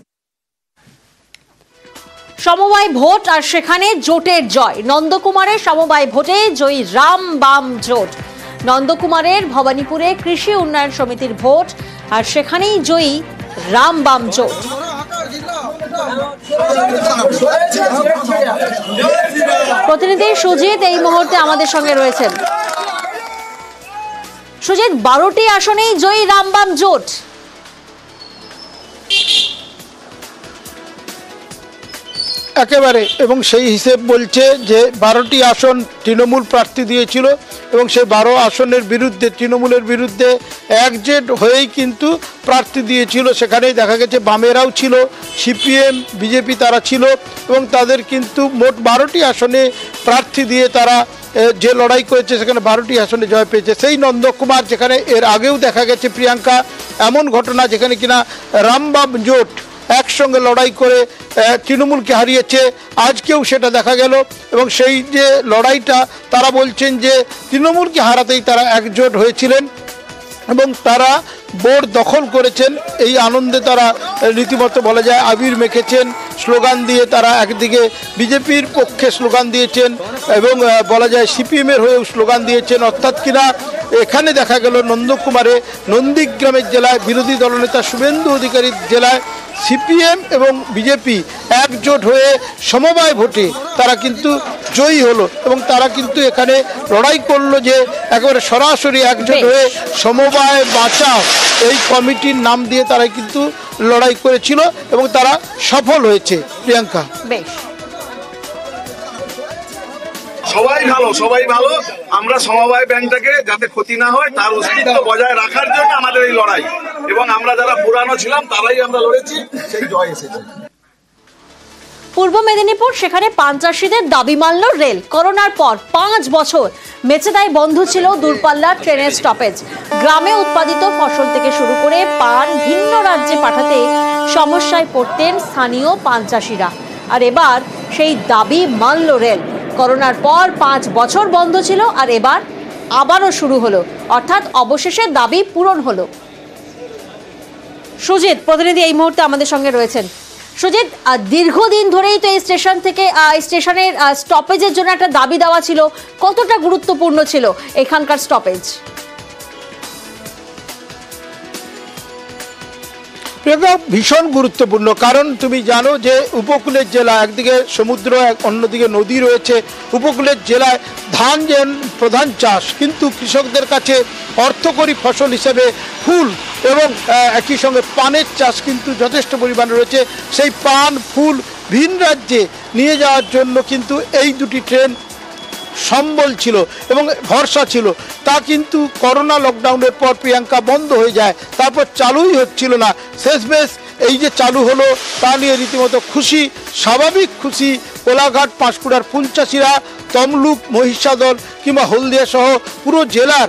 সমবায় ভোট আর সেখানে জোটের জয়। নন্দকুমারের সমবায় ভোটে জয়ী রাম বাম জোট। নন্দকুমারের ভবানীপুরে কৃষি উন্নয়ন সমিতির ভোট আর সেখানেই জয়ী রাম বাম জোট। প্রতিনিধি সুজিত এই মুহূর্তে আমাদের সঙ্গে রয়েছেন। সুজিত, 12টি আসনেই জয়ী রামবাম জোট। একেবারে, এবং সেই হিসেব বলছে যে 12টি আসন তৃণমূল প্রার্থী দিয়েছিল এবং সেই 12 আসনের বিরুদ্ধে তৃণমূলের বিরুদ্ধে একজেট হয়েই কিন্তু প্রার্থী দিয়েছিল। সেখানেই দেখা গেছে বামেরাও ছিল, সিপিএম, বিজেপি তারা ছিল এবং তাদের কিন্তু মোট 12টি আসনে প্রার্থী দিয়ে তারা যে লড়াই করেছে সেখানে 12টি আসনে জয় পেয়েছে। সেই নন্দকুমার, যেখানে এর আগেও দেখা গেছে প্রিয়াঙ্কা এমন ঘটনা যেখানে কিনা রামবাম জোট একসঙ্গে লড়াই করে তৃণমূলকে হারিয়েছে, আজকেও সেটা দেখা গেল। এবং সেই যে লড়াইটা তারা বলছেন যে তৃণমূলকে হারাতেই তারা একজোট হয়েছিলেন এবং তারা বোর্ড দখল করেছেন। এই আনন্দে তারা রীতিমতো বলা যায় আবির মেখেছেন, স্লোগান দিয়ে তারা একদিকে বিজেপির পক্ষে স্লোগান দিয়েছেন এবং বলা যায় সিপিএমের হয়েও স্লোগান দিয়েছেন। অর্থাৎ কিনা এখানে দেখা গেল নন্দকুমারে, নন্দীগ্রামের জেলায় বিরোধী দলনেতা শুভেন্দু অধিকারীর জেলায় সিপিএম এবং বিজেপি একজোট হয়ে সমবায় ভোটে তারা কিন্তু জয়ী হলো এবং তারা কিন্তু এখানে লড়াই করলো যে একেবারে সরাসরি একজোট হয়ে সমবায় বাঁচাও এই কমিটির নাম দিয়ে তারা কিন্তু লড়াই করেছিল এবং তারা সফল হয়েছে। প্রিয়াঙ্কা, বেশ, সবাই ভালো, সবাই ভালো। আমরা সমবায় ব্যাংকটাকে যাতে ক্ষতি না হয় তার অস্তিত্ব বজায় রাখার জন্য আমাদের এই লড়াই, এবং আমরা যারা পুরানো ছিলাম তারাই আমরা লড়েছি, সেই জয় এসেছে। পূর্ব মেদিনীপুর, সেখানে পান চাষিদের দাবি মানল রেল। করোনার পর 5 বছর মেচেদায় বন্ধ ছিল দূরপাল্লার ট্রেনের স্টপেজ। গ্রামে উৎপাদিত ফসল থেকে শুরু করে পান ভিন্ন রাজ্যে পাঠাতে সমস্যায় পড়তেন স্থানীয় পান চাষিরা। আর এবার সেই দাবি মানল রেল। করোনার পর 5 বছর বন্ধ ছিল আর এবার আবারও শুরু হলো, অর্থাৎ অবশেষে দাবি পূরণ হলো। সুজিত, প্রতিনিধি এই মুহূর্তে আমাদের সঙ্গে রয়েছেন। সুজিত, দীর্ঘদিন ধরেই তো এই স্টেশন থেকে স্টেশনের স্টপেজের জন্য একটা দাবি দেওয়া ছিল, কতটা গুরুত্বপূর্ণ ছিল এখানকার স্টপেজ? ভীষণ গুরুত্বপূর্ণ, কারণ তুমি জানো যে উপকূলের জেলা, একদিকে সমুদ্র অন্যদিকে নদী রয়েছে। উপকূলের জেলায় ধান যে প্রধান চাষ, কিন্তু কৃষকদের কাছে অর্থকরী ফসল হিসেবে ফুল এবং একই সঙ্গে পানের চাষ কিন্তু যথেষ্ট পরিমাণে রয়েছে। সেই পান, ফুল ভিন রাজ্যে নিয়ে যাওয়ার জন্য কিন্তু এই দুটি ট্রেন সম্বল ছিল এবং ভরসা ছিল। তা কিন্তু করোনা লকডাউনের পর প্রিয়াঙ্কা বন্ধ হয়ে যায়, তারপর চালুই হচ্ছিল না। শেষমেশ এই যে চালু হলো তা নিয়ে রীতিমতো খুশি, স্বাভাবিক খুশি কোলাঘাট, পাঁশকুড়ার ফুল চাষিরা, তমলুক, মহিষাদল কিংবা হলদিয়া সহ পুরো জেলার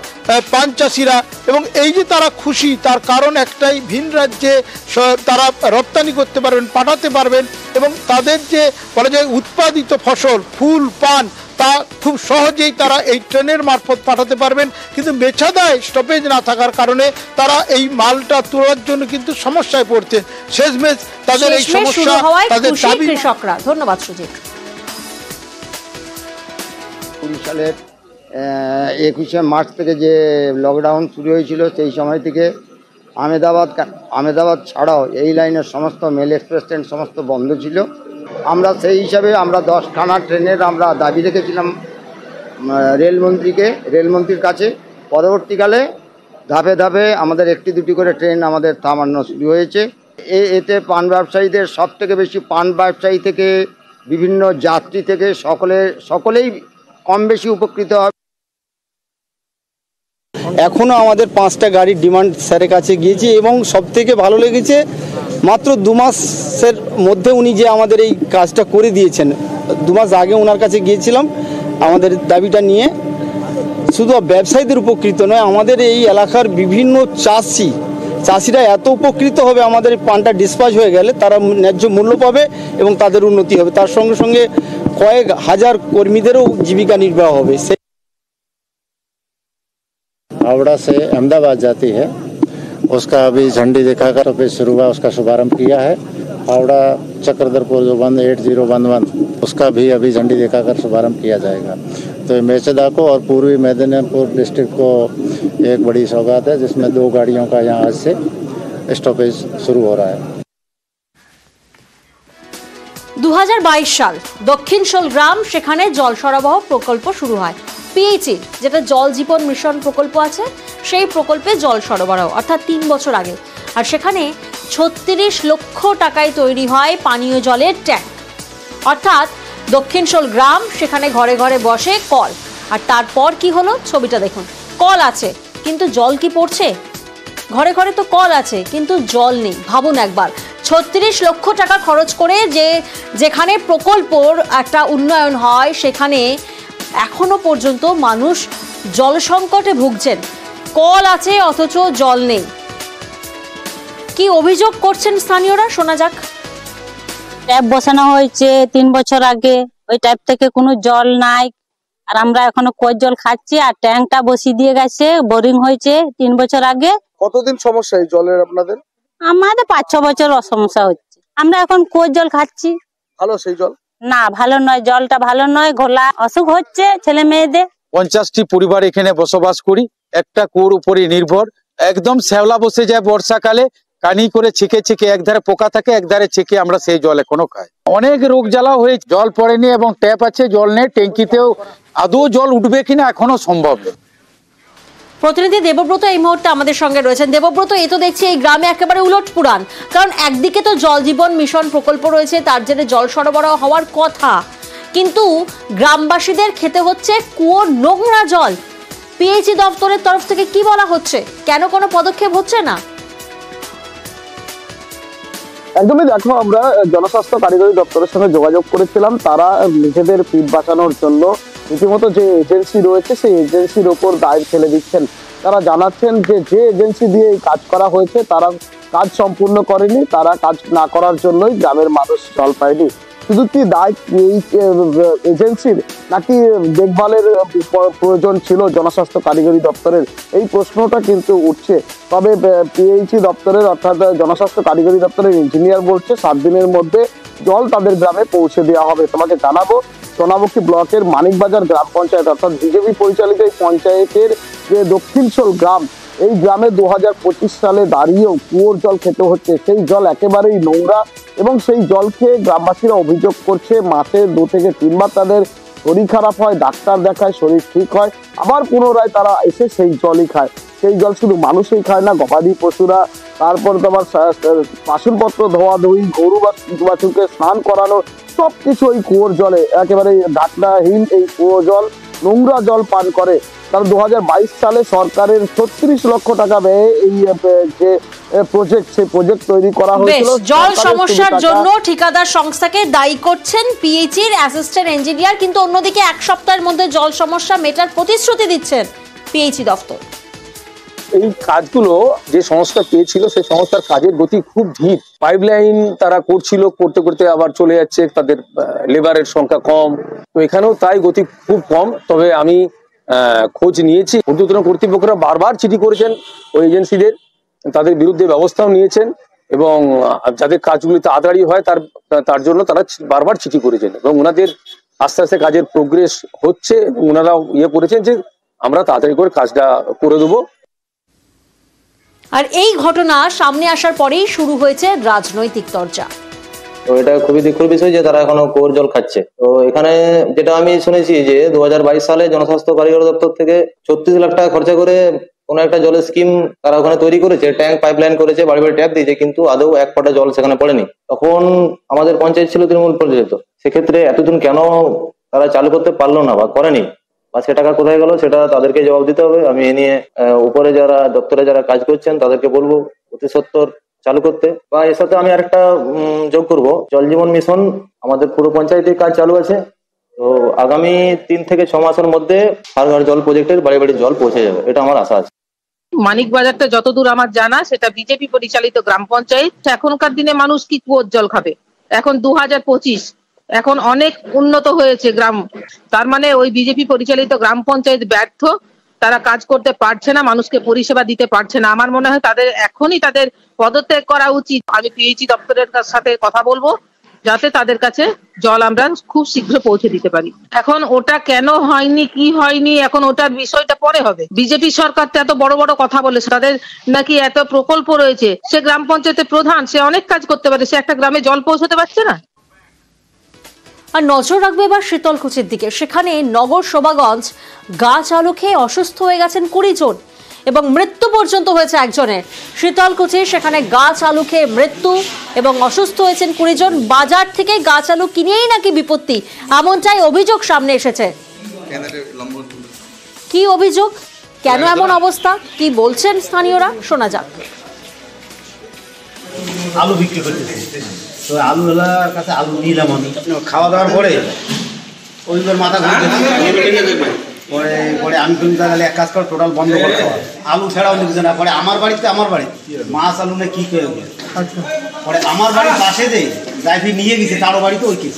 পান চাষিরা। এবং এই যে তারা খুশি, তার কারণ একটাই, ভিন রাজ্যে তারা রপ্তানি করতে পারবেন, পাঠাতে পারবেন এবং তাদের যে বলা যায় উৎপাদিত ফসল, ফুল, পান, তা খুব সহজেই তারা এই ট্রেনের মারফত পাঠাতে পারবেন। কিন্তু মেছাদায় স্টপেজ না থাকার কারণে তারা এই মালটা তোলার জন্য কিন্তু সমস্যায় পড়ছেন। শেষমেশ তাদের এই সমস্যা, তাদের দাবি। কৃষকরা, ধন্যবাদ সুজিত। 20 সালের 21শে মার্চ থেকে যে লকডাউন শুরু হয়েছিল, সেই সময় থেকে আমেদাবাদ ছাড়াও এই লাইনের সমস্ত মেল এক্সপ্রেস ট্রেন সমস্ত বন্ধ ছিল। আমরা সেই হিসাবে 10খানা ট্রেনের আমরা দাবি রেখেছিলাম রেলমন্ত্রীর কাছে। পরবর্তীকালে ধাপে ধাপে আমাদের একটি দুটি করে ট্রেন আমাদের থামানো শুরু হয়েছে। এতে পান ব্যবসায়ীদের, সব থেকে বেশি পান ব্যবসায়ী থেকে বিভিন্ন যাত্রী থেকে সকলেই কম বেশি উপকৃত হবে। এখনও আমাদের 5টা গাড়ির ডিমান্ড স্যারের কাছে গিয়েছি এবং সব থেকে ভালো লেগেছে মাত্র 2 মাসের মধ্যে উনি যে আমাদের এই কাজটা করে দিয়েছেন। 2 মাস আগে ওনার কাছে গিয়েছিলাম আমাদের দাবিটা নিয়ে। শুধু ব্যবসায়ীদের উপকৃত নয়, আমাদের এই এলাকার বিভিন্ন চাষিরা এত উপকৃত হবে আমাদের পানটা ডিসপাচ হয়ে গেলে, তারা ন্যায্য মূল্য পাবে এবং তাদের উন্নতি হবে। তার সঙ্গে সঙ্গে কয়েক হাজার কর্মীদেরও জীবিকা নির্বাহ হবে। हावड़ा से अहमदाबाद जाती है, उसका अभी झंडी दिखाकर फिर शुरू हुआ, उसका शुभारंभ किया है। हावड़ा चक्रधरपुर जो 18011 उसका भी अभी झंडी दिखाकर शुभारंभ किया जाएगा। तो मेचेदा को और पूर्वी मेदिनीपुर डिस्ट्रिक्ट को एक बड़ी सौगात है, जिसमें 2 गाड़ियों का यहाँ आज से स्टॉपेज शुरू हो रहा है। 2022 সাল দক্ষিণ শোলগ্রাম, সেখানে জল সরবরাহ প্রকল্প শুরু হয়। পিএইচই যেটা জল জীবন মিশন প্রকল্প আছে, সেই প্রকল্পে জল সরবরাহ, অর্থাৎ 3 বছর আগে। আর সেখানে 36 লক্ষ টাকায় তৈরি হয় পানীয় জলের ট্যাঙ্ক। অর্থাৎ দক্ষিণ শোলগ্রাম, সেখানে ঘরে ঘরে বসে কল। আর তারপর কি হলো ছবিটা দেখুন। কল আছে কিন্তু জল কি পড়ছে? ঘরে ঘরে তো কল আছে কিন্তু জল নেই। ভাবুন একবার, 36 লক্ষ টাকা খরচ করে যেখানে প্রকল্পর একটা উন্নয়ন হয়, সেখানে এখনো পর্যন্ত মানুষ জল সংকটে ভুগছেন। কল আছে অথচ জল নেই। কি অভিযোগ করছেন স্থানীয়রা, শোনা যাক। ট্যাপ বসানো হয়েছে 3 বছর আগে, ওই ট্যাপ থেকে কোনো জল নাই। আর আমরা এখনো কুয়োর জল খাচ্ছি। আর ট্যাঙ্কটা বসিয়ে দিয়ে গেছে, বোরিং হয়েছে 3 বছর আগে। কতদিন সমস্যা এই জলের আপনাদের? আমাদের 5-6 বছর সমস্যা হচ্ছে। আমরা এখন কুয়োর জল খাচ্ছি। ভালো সেই জল? না, ভালো নয়, জলটা ভালো নয়। ঘোলা, অসুখ হচ্ছে ছেলে মেয়েদের। 50টি পরিবার এখানে বসবাস করি, একটা কুয়োর উপরে নির্ভর। একদম শ্যাওলা বসে যায় বর্ষাকালে, কানি করে ছেঁকে ছেঁকে, একধারে পোকা থাকে একধারে ছেঁকে আমরা সেই জল এখনো খাই। অনেক রোগ জ্বালা হয়ে জল পড়েনি এবং ট্যাপ আছে, জল নেই। ট্যাঙ্কিতেও আদৌ জল উঠবে কিনা এখনো সম্ভব নেই। প্রতিনিধি দেবব্রত এই মুহূর্তে আমাদের সঙ্গে রয়েছেন। দেবব্রত, এ তো দেখছি এই গ্রামে একেবারে উলট পুরাণ। কারণ একদিকে তো জল জীবন মিশন প্রকল্প রয়েছে, তার জেরে জল সরবরাহ হওয়ার কথা, কিন্তু গ্রামবাসীদের খেতে হচ্ছে কুয়োর নোংরা জল। পিএইচই দপ্তরের তরফ থেকে কি বলা হচ্ছে? কেন কোনো পদক্ষেপ হচ্ছে না? একদমই দেখো, আমরা জনস্বাস্থ্য কারিগরি দপ্তরের সঙ্গে যোগাযোগ করেছিলাম। তারা নিজেদের পিঠ বাঁচানোর জন্য রীতিমতো যে এজেন্সি রয়েছে সেই এজেন্সির ওপর দায় ফেলে দিচ্ছেন। তারা জানাচ্ছেন যে এজেন্সি দিয়ে এই কাজ করা হয়েছে তারা কাজ সম্পূর্ণ করেনি, তারা কাজ না করার জন্যই গ্রামের মানুষ জল পায়নি। শুধু কি দায় এই এজেন্সির, নাকি দেখভালের প্রয়োজন ছিল জনস্বাস্থ্য কারিগরি দপ্তরের? এই প্রশ্নটা কিন্তু উঠছে। তবে পিএইচই দপ্তরের অর্থাৎ জনস্বাস্থ্য কারিগরি দপ্তরের ইঞ্জিনিয়ার বলছে 7 দিনের মধ্যে জল তাদের গ্রামে পৌঁছে দেওয়া হবে। তোমাকে জানাবো, সোনামুখী ব্লকের মানিকবাজার গ্রাম পঞ্চায়েত অর্থাৎ বিজেপি পরিচালিত এই পঞ্চায়েতের যে দক্ষিণশোল গ্রাম, এই গ্রামে 2025 সালে দাঁড়িয়েও কুয়োর জল খেতে হচ্ছে। সেই জল একেবারেই নোংরা এবং সেই জল খেয়ে গ্রামবাসীরা অভিযোগ করছে মাসে 2 থেকে 3 বার তাদের শরীর খারাপ হয়, ডাক্তার দেখায়, শরীর ঠিক হয়, আবার পুনরায় তারা এসে সেই জলই খায়। সেই জল শুধু মানুষই খায় না, গবাদি পশুরা, তারপর তোমার বাসনপত্র ধোয়া ধুই, গরু বাছুরকে স্নান করানো, সবকিছু ওই কুয়োর জলে একেবারে ঢাকনাহীন এই কুয়ো জল, নোংরা জল পান করে। কারণ 2022 সালে সরকারের 36 লক্ষ টাকা ব্যয়ে এই যে প্রজেক্ট, সেই প্রজেক্ট তৈরি করা হয়েছিল। জল সমস্যার জন্য ঠিকাদার সংস্থাকে দায়ী করছেন পিএইচির অ্যাসিস্ট্যান্ট ইঞ্জিনিয়ার, কিন্তু অন্যদিকে 1 সপ্তাহের মধ্যে জল সমস্যা মেটার প্রতিশ্রুতি দিচ্ছেন পিএইচই দপ্তর। এই কাজগুলো যে সংস্থা পেয়েছিল সেই সংস্থার কাজের গতি খুব ধীর। পাইপলাইন তারা করতে করতে আবার চলে যাচ্ছে, তাদের লেবারের সংখ্যা কম। তো এখানেও তাই গতি খুব কম। তবে আমি খোঁজ নিয়েছি, ঊর্ধ্বতন কর্তৃপক্ষরা বারবার চিঠি করেছেন ওই এজেন্সিদের, তাদের বিরুদ্ধে ব্যবস্থাও নিয়েছেন এবং যাদের কাজগুলি তাড়াতাড়ি হয় তার জন্য তারা বারবার চিঠি করেছেন এবং ওনাদের আস্তে আস্তে কাজের প্রোগ্রেস হচ্ছে। ওনারাও করেছেন যে আমরা তাড়াতাড়ি করে কাজটা করে দেবো। আর এই ঘটনা সামনে আসার পরেই শুরু হয়েছে রাজনৈতিক চর্চা। তো এটা খুবই দুঃখের বিষয় যে তারা এখনো কুয়োর জল খাচ্ছে। তো এখানে যেটা আমি শুনেছি যে 2022 সালে জনস্বাস্থ্য কারিগরি দপ্তর থেকে 36 লাখ টাকা খরচা করে কোনো একটা জলের স্কিম তারা ওখানে তৈরি করেছে, ট্যাঙ্ক পাইপলাইন করেছে, বাড়ি বাড়ি ট্যাপ দিয়েছে, কিন্তু আদৌ 1 ফোঁটা জল সেখানে পড়েনি। তখন আমাদের পঞ্চায়েত ছিল তৃণমূল পরিচালিত। সেক্ষেত্রে এতদিন কেন তারা চালু করতে পারলো না বা করেনি, বা সে টাকা কোথায় গেল সেটা তাদেরকে জবাব দিতে হবে। আমি এ নিয়ে উপরে যারা দপ্তরে যারা কাজ করছেন তাদেরকে বলবো অতি সত্বর চালু করতে। বা এর সাথে আমি আরেকটা যোগ করবো, জল জীবন মিশন আমাদের পুরো পঞ্চায়েতে কাজ চালু আছে। তো আগামী 3 থেকে 6 মাসের মধ্যে হাড় জল প্রজেক্টের বাড়ি বাড়ি জল পৌঁছে যাবে, এটা আমার আশা আছে। মানিকবাজারটা যতদূর আমার জানা সেটা বিজেপি পরিচালিত গ্রাম পঞ্চায়েত। এখনকার দিনে মানুষ কি কুয়োর জল খাবে? এখন 2025, এখন অনেক উন্নত হয়েছে গ্রাম। তার মানে ওই বিজেপি পরিচালিত গ্রাম পঞ্চায়েত ব্যর্থ, তারা কাজ করতে পারছে না, মানুষকে পরিষেবা দিতে পারছে না। আমার মনে হয় তাদের এখনই তাদের পদত্যাগ করা উচিত। আমি পিএইচই দপ্তরের সাথে কথা বলবো যাতে তাদের কাছে জল আমরা খুব শীঘ্র পৌঁছে দিতে পারি। এখন ওটা কেন হয়নি, কি হয়নি, এখন ওটার বিষয়টা পরে হবে। বিজেপি সরকার তো এত বড় বড় কথা বলে, তাদের নাকি এত প্রকল্প রয়েছে। সে গ্রাম পঞ্চায়েতের প্রধান, সে অনেক কাজ করতে পারে, সে একটা গ্রামে জল পৌঁছতে পারছে না। আর নজর রাখবে এবার শীতলকুচির দিকে। সেখানে নগর শোভাগঞ্জ গাছ আলু খেয়ে অসুস্থ হয়ে গেছেন 20 জন এবং মৃত্যু পর্যন্ত হয়েছে একজনের। শীতলকুচি সেখানে গাছ আলু খেয়ে মৃত্যু এবং অসুস্থ হয়েছেন 20 জন। বাজার থেকে গাছ আলু কিনেই নাকি বিপত্তি, এমনটাই অভিযোগ সামনে এসেছে। কি অভিযোগ, কেন এমন অবস্থা, কি বলছেন স্থানীয়রা, শোনা যাক। আলু বিক্রি করতেছি, তো আলুওয়ালার কাছে আলু নিলাম আমি। খাওয়া দাওয়ার পরে ওইবার মাথা ঘুরতেছে, পরে পরে আমি কিন্তু তাহলে এক কাজ করে টোটাল বন্ধ করে খাওয়া, আলু ছাড়াও লিখছে না। পরে আমার বাড়িতে মাছ আলু না কি করে পরে আমার বাড়ির পাশে যে ড্রাইভার নিয়ে গেছে তারও বাড়িতে ওই কেস।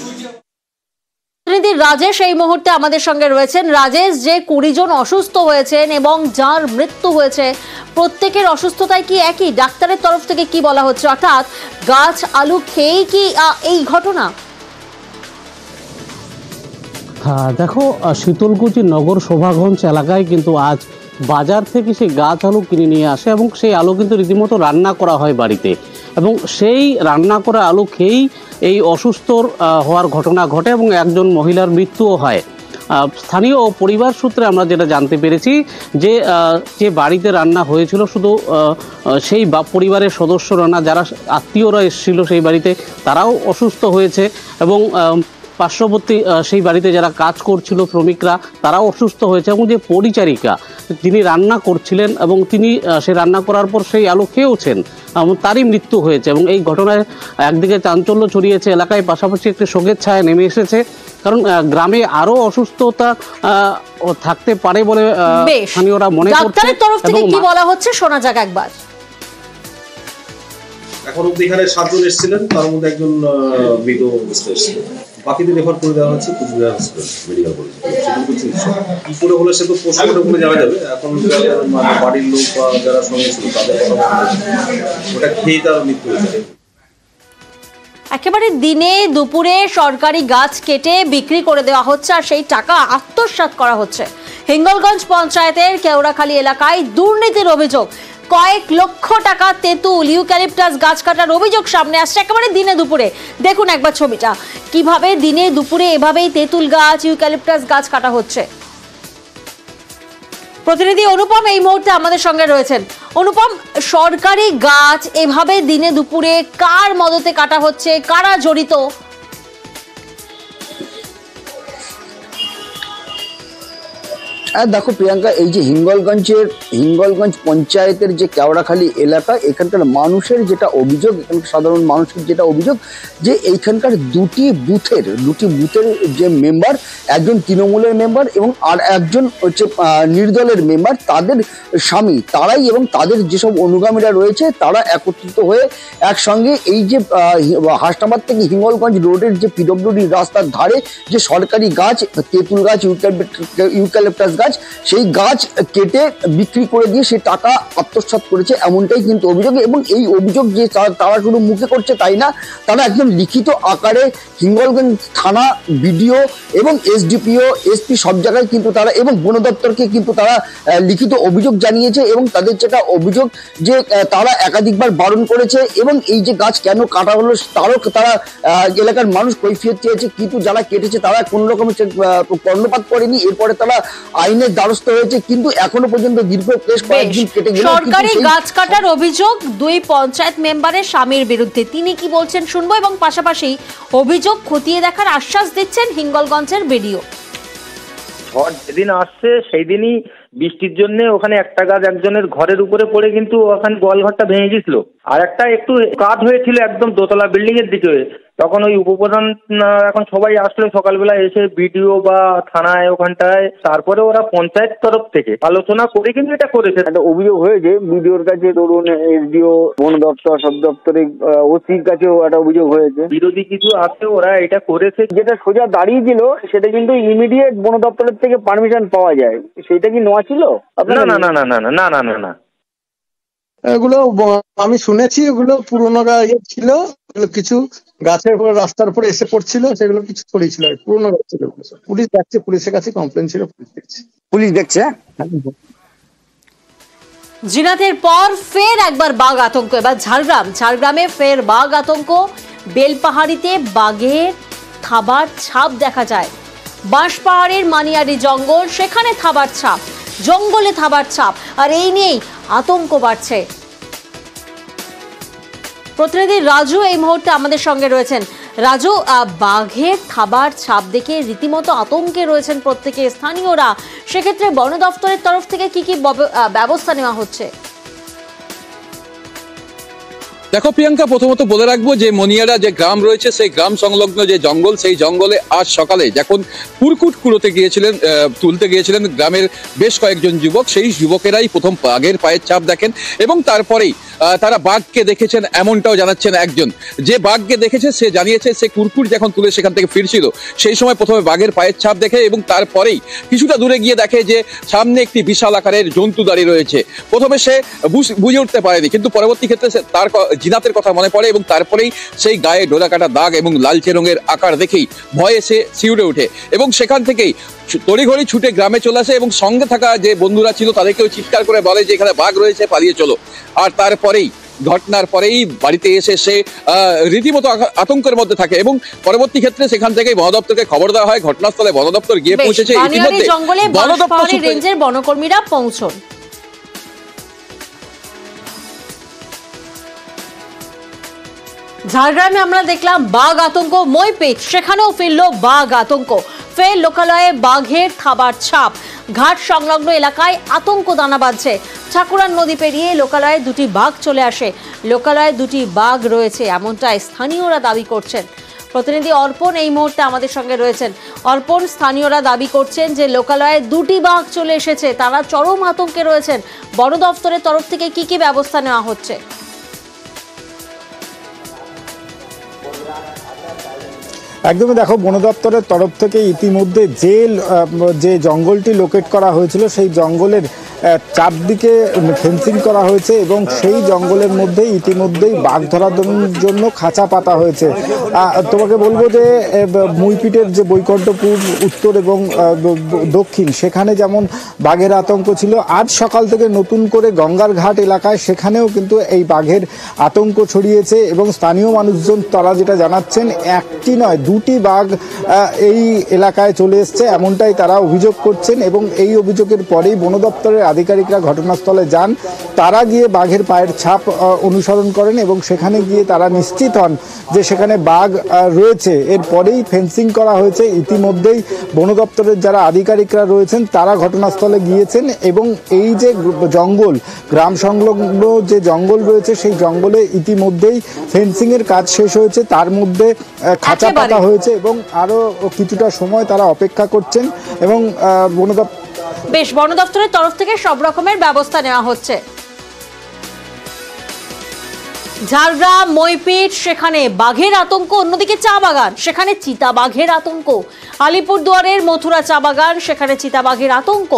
প্রতিনিধি রাজেশ এই মুহূর্তে আমাদের সঙ্গে রয়েছেন। রাজেশ, যে 20 জন অসুস্থ হয়েছেন এবং যার মৃত্যু হয়েছে, প্রত্যেকের অসুস্থতায় কি একই? ডাক্তারের তরফ থেকে কি বলা হচ্ছে? অর্থাৎ গাছ আলু খেয়েই কি এই ঘটনা? হ্যাঁ দেখো, শীতলকুচি নগর শোভাগঞ্জ এলাকায় কিন্তু আজ বাজার থেকে সেই গাছ আলু কিনে নিয়ে আসে এবং সেই আলু কিন্তু রীতিমতো রান্না করা হয় বাড়িতে, এবং সেই রান্না করা আলু খেয়েই এই অসুস্থ হওয়ার ঘটনা ঘটে এবং একজন মহিলার মৃত্যুও হয়। স্থানীয় পরিবার সূত্রে আমরা যেটা জানতে পেরেছি যে বাড়িতে রান্না হয়েছিল শুধু সেই পরিবারের সদস্যরা না, যারা আত্মীয়রা এসেছিল সেই বাড়িতে তারাও অসুস্থ হয়েছে এবং পার্শ্ববর্তী সেই বাড়িতে যারা কাজ করছিল শ্রমিকরা তারাও অসুস্থ হয়েছে এবং যে পরিচারিকা যিনি রান্না করছিলেন এবং তিনি সে রান্না করার পর সেই আলু খেয়েওছেন, তারই মৃত্যু হয়েছে। এবং এই ঘটনায় একদিকে চাঞ্চল্য ছড়িয়েছে এলাকায়, পাশাপাশি একটি শোকের ছায়া নেমে এসেছে, কারণ গ্রামে আরো অসুস্থতা থাকতে পারে বলে স্থানীয়রা মনে করছে। ডাক্তারের তরফ থেকে কি বলা হচ্ছে শোনা যাক একবার। এখন অব্দি এখানে 7 জন এসেছিলেন, তার মধ্যে একজন মৃত অবস্থায় এসেছিলেন, বাকিদের রেফার করে দেওয়া হচ্ছে কুচবিহার মেডিকেল কলেজ। কি করে হলে সে তো পোস্টমর্টম করে জানা যাবে। এখন বাড়ির লোক বা যারা সঙ্গে ছিল তাদের ওটা খেয়ে তার মৃত্যু হয়েছে। একেবারে দিনে দুপুরে সরকারি গাছ কেটে বিক্রি করে দেওয়া হচ্ছে আর সেই টাকা আত্মসাৎ করা হচ্ছে। হিঙ্গলগঞ্জ পঞ্চায়েতের কেওড়াখালী এলাকায় দুর্নীতির অভিযোগ। কয়েক লক্ষ টাকা তেঁতুল, ইউক্যালিপটাস গাছ কাটার অভিযোগ সামনে আসছে একেবারে দিনে দুপুরে। দেখুন একবার ছবিটা, কিভাবে দিনে দুপুরে এভাবেই তেঁতুল গাছ, ইউক্যালিপটাস গাছ কাটা হচ্ছে। প্রতিনিধি অনুপম এই মুহূর্তে আমাদের সঙ্গে রয়েছেন। অনুপম, সরকারি গাছ এভাবে দিনে দুপুরে কার মদতে কাটা হচ্ছে, কারা জড়িত? দেখো প্রিয়াঙ্কা, এই যে হিঙ্গলগঞ্জ পঞ্চায়েতের যে কেওড়াখালী এলাকা, এখানকার মানুষের যেটা অভিযোগ, এখানকার সাধারণ মানুষের যেটা অভিযোগ যে এইখানকার দুটি বুথের যে মেম্বার, একজন তৃণমূলের মেম্বার এবং আর একজন হচ্ছে নির্দলের মেম্বার, তাদের স্বামী, তারাই এবং তাদের যেসব অনুগামীরা রয়েছে তারা একত্রিত হয়ে একসঙ্গে এই যে হাসনাবাদ থেকে হিঙ্গলগঞ্জ রোডের যে পিডব্লিউডি রাস্তার ধারে যে সরকারি গাছ, তেঁতুল গাছ, ইউক্যালিপটাস গাছ, সেই গাছ কেটে বিক্রি করে দিয়ে সে টাকা আত্মসাৎ করেছে, এমনটাই কিন্তু অভিযোগ। এবং এই অভিযোগ যে তারা শুধু মুখে করছে তাই না, তারা একদম লিখিত আকারে হিঙ্গলগঞ্জ থানা, বিডিও এবং এসডিপিও, এসপি সব জায়গায় কিন্তু তারা এবং বন দপ্তরকে কিন্তু তারা লিখিত অভিযোগ জানিয়েছে এবং তাদের যেটা অভিযোগ যে তারা একাধিকবার বারণ করেছে এবং এই যে গাছ কেন কাটা হলো তারা এলাকার মানুষ কৈফিয়ত চেয়েছে, কিন্তু যারা কেটেছে তারা কোনো রকমের কর্ণপাত করেনি। এরপরে তারা আইনের দ্বারস্থ হয়েছে, কিন্তু এখনো পর্যন্ত দীর্ঘ বেশ কয়েকদিন কেটে গেল। সরকারি গাছ কাটার অভিযোগ 2 পঞ্চায়েত মেম্বারের স্বামীর বিরুদ্ধে, তিনি কি বলছেন শুনবো এবং পাশাপাশি অভিযোগ খতিয়ে দেখার আশ্বাস দিচ্ছেন হিঙ্গলগঞ্জের বিডিও। ঝড় যেদিন আসছে সেই দিনই বৃষ্টির জন্য ওখানে একটা গাছ একজনের ঘরের উপরে পড়ে কিন্তু ওখানে গোয়ালঘরটা ভেঙে গেছিল, আর একটা একটু কাট হয়েছিল একদম দোতলা বিল্ডিং এর দিকে। তখন ওই উপপ্রধান এখন সবাই আসলে সকালবেলা এসে বিডিও বা থানায় ওখানটায়, তারপরে ওরা পঞ্চায়েত তরফ থেকে আলোচনা করে কিন্তু এটা করেছে। একটা অভিযোগ হয়েছে বিডিওর কাছে, ধরুন এসডিও, বন দপ্তর, সব দপ্তরে, ওসির কাছেও একটা অভিযোগ হয়েছে। বিরোধী কিছু আছে, ওরা এটা করেছে। যেটা সোজা দাঁড়িয়েছিল সেটা কিন্তু ইমিডিয়েট বন দপ্তরের থেকে পারমিশন পাওয়া যায়, সেটা কি নেওয়া ছিল? না না না না না না না না না, এগুলো আমি শুনেছি এগুলো পুরোনো ছিল, কিছু গাছের উপরে রাস্তার উপরে এসে পড়ছিল, সেগুলো কিছু ছড়িয়েছিল, পুরোনো গাছ ছিল। পুলিশ দেখছে, পুলিশের কাছে কমপ্লেন ছিল, পুলিশ দেখছে। জিনাতের পর ফের একবার বাঘ আতঙ্ক, এবার ঝাড়গ্রামে ফের বাঘ আতঙ্ক। বেলপাহাড়িতে বাঘের থাবার ছাপ দেখা যায়। বাঁশপাহাড়ের মানিয়ারি জঙ্গল, সেখানে থাবার ছাপ, জঙ্গলে থাবার ছাপ, আর এই নিয়েই আতঙ্ক বাড়ছে। প্রতিনিধি রাজু এই মুহূর্তে আমাদের সঙ্গে রয়েছেন। রাজু, বাঘের থাবার ছাপ দেখে রীতিমতো আতঙ্কে রয়েছেন প্রত্যেকে স্থানীয়রা, সেক্ষেত্রে বন দপ্তরের তরফ থেকে কি কি ব্যবস্থা নেওয়া হচ্ছে? দেখো প্রিয়াঙ্কা, প্রথমত বলে রাখবো যে মনিয়ারা যে গ্রাম রয়েছে সেই গ্রাম সংলগ্ন যে জঙ্গল, সেই জঙ্গলে আজ সকালে যখন কুরকুট তুলতে গিয়েছিলেন গ্রামের বেশ কয়েকজন যুবক, সেই যুবকেরাই প্রথম বাঘের পায়ের ছাপ দেখেন এবং তারপরেই তারা বাঘকে দেখেছেন এমনটাও জানাচ্ছেন একজন। যে বাঘকে দেখেছে সে জানিয়েছে সে কুরকুট যখন তুলে সেখান থেকে ফিরছিল সেই সময় প্রথমে বাঘের পায়ের ছাপ দেখে এবং তারপরেই কিছুটা দূরে গিয়ে দেখে যে সামনে একটি বিশাল আকারের জন্তু দাঁড়িয়ে রয়েছে। প্রথমে সে বুঝে উঠতে পারেনি, কিন্তু পরবর্তী ক্ষেত্রে তার জিনাতের কথা মনে পড়ে এবং তারপরেই সেই গায়ে ডোরা কাটা দাগ এবং লালচে রঙের আকার দেখেই ভয়ে সে শিউরে ওঠে এবং সেখান থেকেই তড়িঘড়ি ছুটে গ্রামে চলে আসে এবং সঙ্গে থাকা যে বন্ধুরা ছিল তাদেরকেও চিৎকার করে বলে যে এখানে বাঘ রয়েছে, পালিয়ে চলো। আর তারপরেই ঘটনার পরেই বাড়িতে এসে সে রীতিমতো আতঙ্কের মধ্যে থাকে এবং পরবর্তী ক্ষেত্রে সেখান থেকে বন দপ্তরকে খবর দেওয়া হয়। ঘটনাস্থলে বন দপ্তর গিয়ে পৌঁছেছে। ইতিমধ্যে বন দপ্তর রেঞ্জের বনকর্মীরা পৌঁছন। ঝাড়গ্রামে আমরা দেখলাম বাঘ আতঙ্ক, মইপেট সেখানেও ফিরল বাঘ আতঙ্ক, ফের লোকালয়ে বাঘের থাবার ছাপ, ঘাট সংলগ্ন এলাকায় আতঙ্ক দানা বাঁধছে। ঠাকুরান নদী পেরিয়ে লোকালয়ে দুটি বাঘ চলে আসে, লোকালয়ে দুটি বাঘ রয়েছে এমনটাই স্থানীয়রা দাবি করছেন। প্রতিনিধি অর্পণ এই মুহূর্তে আমাদের সঙ্গে রয়েছেন। অর্পণ, স্থানীয়রা দাবি করছেন যে লোকালয়ে দুটি বাঘ চলে এসেছে, তারা চরম আতঙ্কে রয়েছেন। বন দপ্তরের তরফ থেকে কি কি ব্যবস্থা নেওয়া হচ্ছে? একদমই, দেখো বন দপ্তরের তরফ থেকে ইতিমধ্যে যে জঙ্গলটি লোকেট করা হয়েছিল সেই জঙ্গলের চারদিকে ফেন্সিং করা হয়েছে এবং সেই জঙ্গলের মধ্যে ইতিমধ্যেই বাঘ ধরার জন্য খাঁচা পাতা হয়েছে। তোমাকে বলবো যে মুইপিটের যে বৈকুণ্ঠপুর উত্তর এবং দক্ষিণ সেখানে যেমন বাঘের আতঙ্ক ছিল, আজ সকাল থেকে নতুন করে গঙ্গার ঘাট এলাকায় সেখানেও কিন্তু এই বাঘের আতঙ্ক ছড়িয়েছে এবং স্থানীয় মানুষজন তারা যেটা জানাচ্ছেন একটি নয় দুটি বাঘ এই এলাকায় চলে এসছে এমনটাই তারা অভিযোগ করছেন এবং এই অভিযোগের পরেই বন দপ্তরের আধিকারিকরা ঘটনাস্থলে যান। তারা গিয়ে বাঘের পায়ের ছাপ অনুসরণ করেন এবং সেখানে গিয়ে তারা নিশ্চিত হন যে সেখানে বাঘ রয়েছে। এরপরেই ফেন্সিং করা হয়েছে। ইতিমধ্যেই বন দপ্তরের যারা আধিকারিকরা রয়েছেন তারা ঘটনাস্থলে গিয়েছেন এবং এই যে জঙ্গল, গ্রাম সংলগ্ন যে জঙ্গল রয়েছে সেই জঙ্গলে ইতিমধ্যেই ফেন্সিংয়ের কাজ শেষ হয়েছে, তার মধ্যে খাঁচা পাতা হয়েছে এবং আরও কিছুটা সময় তারা অপেক্ষা করছেন এবং বন দপ্তরের তরফ থেকে সব রকমের ব্যবস্থা নেওয়া হচ্ছে। ঝাড়গ্রাম, মইপিট সেখানে বাঘের আতঙ্ক, অন্যদিকে চা বাগান সেখানে চিতা বাঘের আতঙ্ক। আলিপুরদুয়ারের মথুরা চা বাগান সেখানে চিতাবাঘের আতঙ্ক।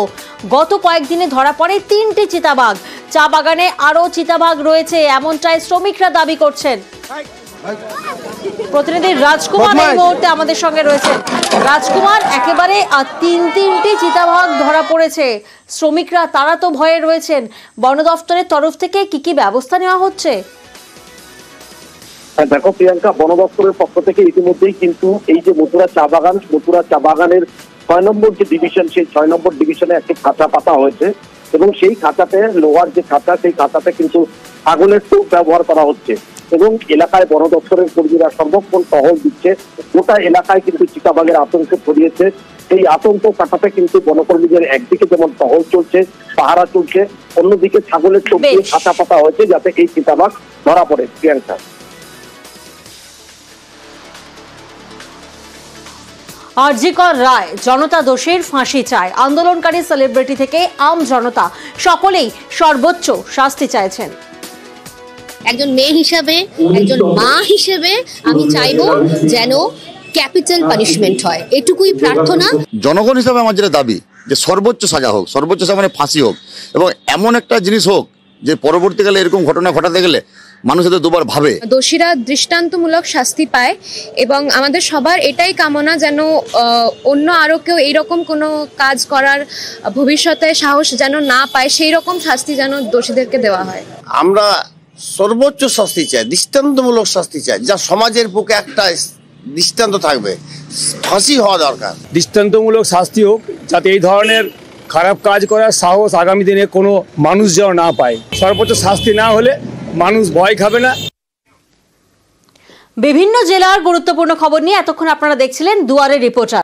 গত কয়েকদিনে ধরা পড়ে 3টি চিতাবাঘ। চা বাগানে আরও চিতাবাঘ রয়েছে এমনটাই শ্রমিকরা দাবি করছেন। প্রতিনিধি রাজকুমার এই মুহূর্তে আমাদের সঙ্গে রয়েছেন। রাজকুমার, একেবারে তিনটি চিতাবাঘ ধরা পড়েছে, শ্রমিকরা তারা তো ভয়ে রয়েছেন, বন দপ্তরের তরফ থেকে কি কি ব্যবস্থা নেওয়া হচ্ছে? দেখো প্রিয়াঙ্কা, বন দপ্তরের পক্ষ থেকে ইতিমধ্যেই কিন্তু এই যে মথুরা চা বাগানের 6 নম্বর যে ডিভিশন, সেই 6 নম্বর ডিভিশনে একটি খাঁচা পাতা হয়েছে এবং সেই খাঁচাতে লোহার যে খাঁচা, সেই খাঁচাতে কিন্তু ছাগলের টোপ ব্যবহার করা হচ্ছে এবং এলাকায় বন দপ্তরের কর্মীরা সর্বক্ষণ টহল দিচ্ছে। গোটা এলাকায় কিন্তু চিতাবাঘের আতঙ্ক ছড়িয়েছে। সেই আতঙ্ক কাটাতে কিন্তু বনকর্মীদের একদিকে যেমন টহল চলছে, পাহারা চলছে, অন্যদিকে ছাগলের টোপ দিয়ে খাঁচা পাতা হয়েছে যাতে এই চিতাবাঘ ধরা পড়ে। প্রিয়াঙ্কা, আরজিকর রায়, জনতা দোষীর ফাঁসি চায়। আন্দোলনকারী সেলিব্রিটি থেকে আম জনতা সকলেই সর্বোচ্চ শাস্তি চাইছেন। একজন মেয়ে হিসাবে, একজন মা হিসেবে আমি চাইবো যেন ক্যাপিটাল পানিশমেন্ট হয়, এটুকুই প্রার্থনা। জনগণ হিসাবে আমার যেটা দাবি যে সর্বোচ্চ সাজা হোক, সর্বোচ্চ সাজা মানে ফাঁসি হোক এবং এমন একটা জিনিস হোক যে পরবর্তীকালে এরকম ঘটনা ঘটাতে গেলে মানুষ এদের দুবার ভাবে। দোষীরা দৃষ্টান্তমূলক শাস্তি পায় এবং আমাদের সবার এটাই কামনা যেন অন্য আরো কেউ এইরকম কোনো কাজ করার ভবিষ্যতে সাহস যেন না পায়, সেই রকম শাস্তি যেন দোষীদেরকে দেওয়া হয়। আমরা সর্বোচ্চ শাস্তি চাই, দৃষ্টান্তমূলক শাস্তি চাই, যা সমাজের পক্ষে একটা দৃষ্টান্ত থাকবে, ফাঁসি হওয়া দরকার। দৃষ্টান্তমূলক শাস্তি হোক, যাতে এই ধরনের খারাপ কাজ করার সাহস আগামী দিনে কোনো মানুষ যেন না পায়। সর্বোচ্চ শাস্তি না হলে মানুষ ভয় খাবে না। বিভিন্ন জেলার গুরুত্বপূর্ণ খবর নিয়ে এতক্ষণ আপনারা দেখছিলেন দুয়ারে রিপোর্টার।